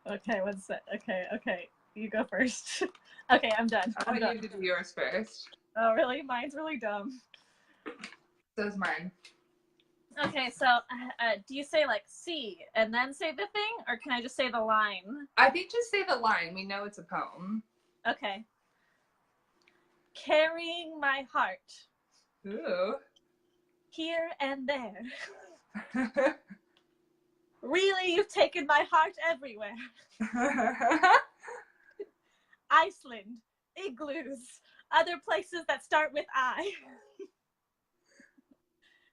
Okay, what's that? Okay. You go first. Okay, I'm done. I want you to do yours first. Oh, really? Mine's really dumb. So's mine. Okay, so do you say like C and then say the thing, or can I just say the line? I think just say the line. We know it's a poem. Okay. Carrying my heart. Ooh. Here and there. Really, you've taken my heart everywhere. Iceland, igloos, other places that start with I.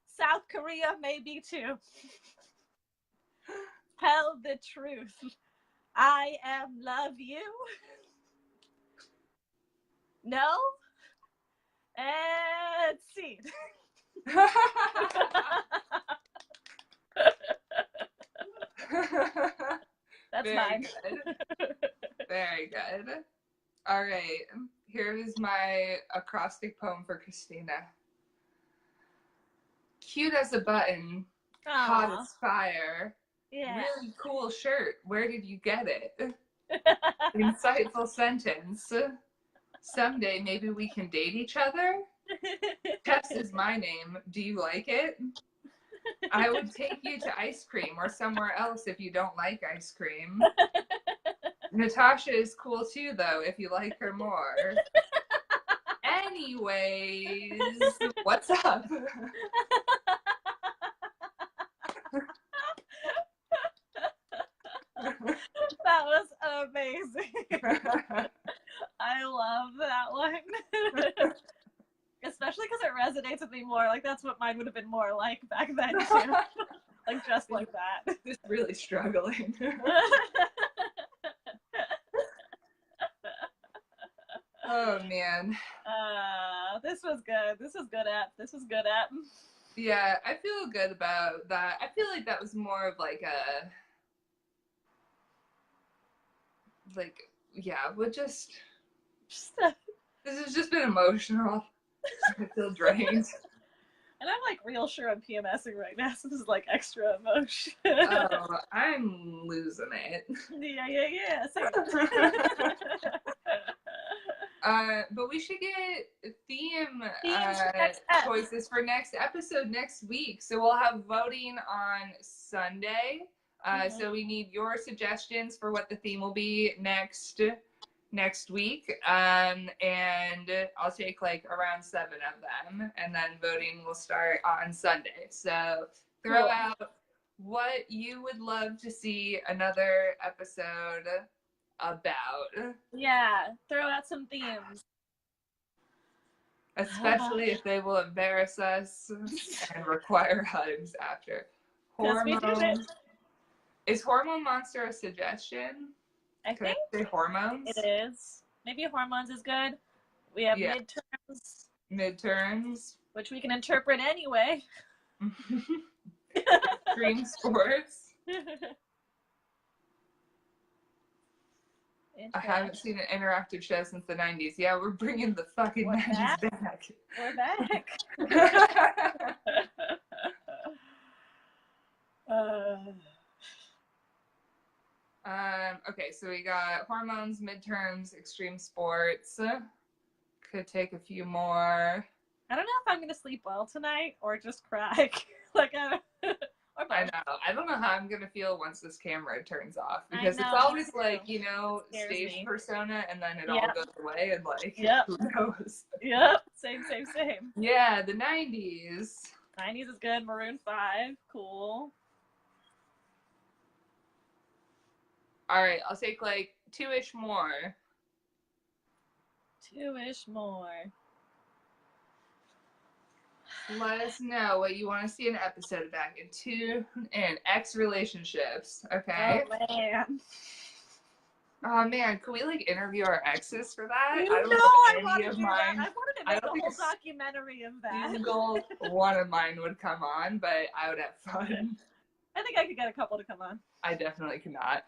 South Korea, maybe too. Tell the truth. I am love you. No? And seed. That's Very mine. good. Very good. All right. Here is my acrostic poem for Christina. Cute as a button, hot Aw. as fire. Yeah. Really cool shirt. Where did you get it? Insightful sentence. Someday maybe we can date each other. Tess is my name. Do you like it? I would take you to ice cream or somewhere else if you don't like ice cream. Natasha is cool too, though, if you like her more. Anyways, what's up? That was amazing. I love that one. Especially because it resonates with me more. Like, that's what mine would have been more like back then, too. Like, just like that. Just really struggling. Oh, man. This was good. This was good app. This was good app. Yeah, I feel good about that. I feel like that was more of like a... Like, yeah, we'll just... This has just been emotional. I feel drained. And I'm like real sure I'm PMSing right now, so this is like extra emotion. Oh, I'm losing it. Yeah. But we should get theme Themes choices for next episode next week. So we'll have voting on Sunday. So we need your suggestions for what the theme will be next week. And I'll take like around 7 of them, and then voting will start on Sunday. So throw out what you would love to see another episode about. Yeah, throw out some themes. Especially if they will embarrass us and require hugs after. Hormones. Is Hormone Monster a suggestion? I think say hormones? It is. Maybe hormones is good. We have midterms. Midterms. Which we can interpret anyway. Extreme sports. I haven't seen an interactive show since the 90s. Yeah, we're bringing the fucking 90s back. We're back. Okay, so we got hormones, midterms, extreme sports. Could take a few more. I don't know if I'm gonna sleep well tonight or just cry. Like I know. I don't know how I'm gonna feel once this camera turns off, because it's always like, you know, stage persona, and then it all goes away, and like, who knows? Yep. Same. Yeah, the 90s. 90s is good. Maroon 5, cool. All right, I'll take like 2-ish more. 2-ish more. Let us know what you want to see in an episode about. And tune in ex relationships, okay? Oh man, can we like interview our exes for that? You I don't know I wanted to do that. I wanted to make a whole documentary of that. Single one of mine would come on, but I would have fun. I think I could get a couple to come on. I definitely cannot.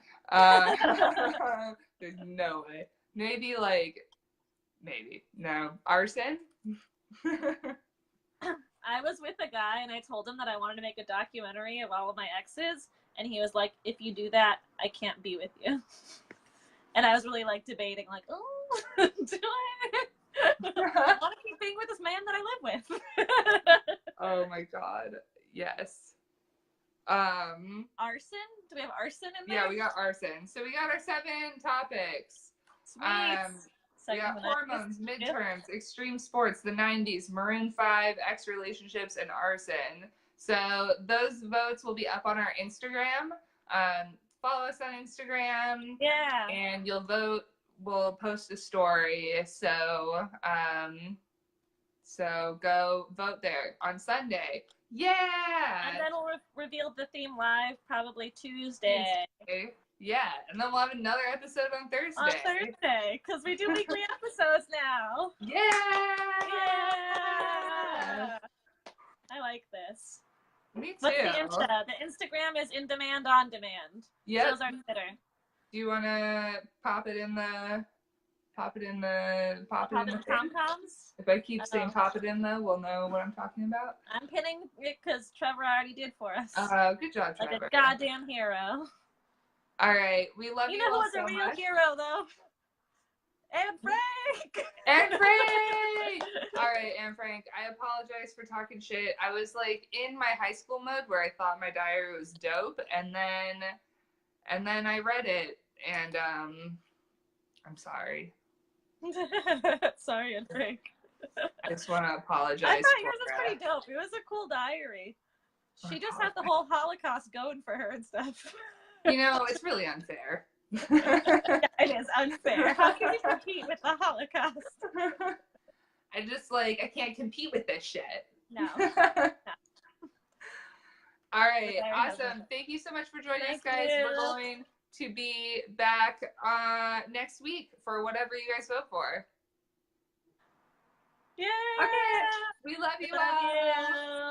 There's no way. Maybe no. Arson? I was with a guy and I told him that I wanted to make a documentary of all of my exes, and he was like, if you do that, I can't be with you. And I was really like debating, like, oh, do I want to keep being with this man that I live with? Oh my god. Yes. Arson? Do we have arson in there? Yeah, we got arson. So we got our 7 topics. Sweet. We got hormones, midterms, extreme sports, the 90s, Maroon 5, ex relationships, and arson. So those votes will be up on our Instagram. Follow us on Instagram. Yeah. And you'll vote. We'll post a story. So go vote there on Sunday. Yeah. And then we'll reveal the theme live probably Tuesday. Yeah, and then we'll have another episode on Thursday. On Thursday, because we do weekly episodes now. Yeah! Yeah! I like this. Me too. What's the Insta? The Instagram is in demand on demand. Yep. So's our Twitter. Do you want to pop it in the tom-toms? If I keep saying pop it in the, we'll know what I'm talking about. I'm pinning it because Trevor already did for us. Good job, Trevor. Like a goddamn hero. All right, we love you all so much. You know who was a real hero, though? Anne Frank! Anne Frank! All right, Anne Frank, I apologize for talking shit. I was like in my high school mode where I thought my diary was dope, and then I read it, and I'm sorry. Sorry, Anne Frank. I just want to apologize. I thought yours was pretty dope. It was a cool diary. She just had the whole Holocaust going for her and stuff. You know, it's really unfair. Yeah, it is unfair. How can you compete with the Holocaust? I just like, I can't compete with this shit. No. All right, awesome. Thank you so much for joining us, guys. We're going to be back next week for whatever you guys vote for. Yeah. Okay. We love you all.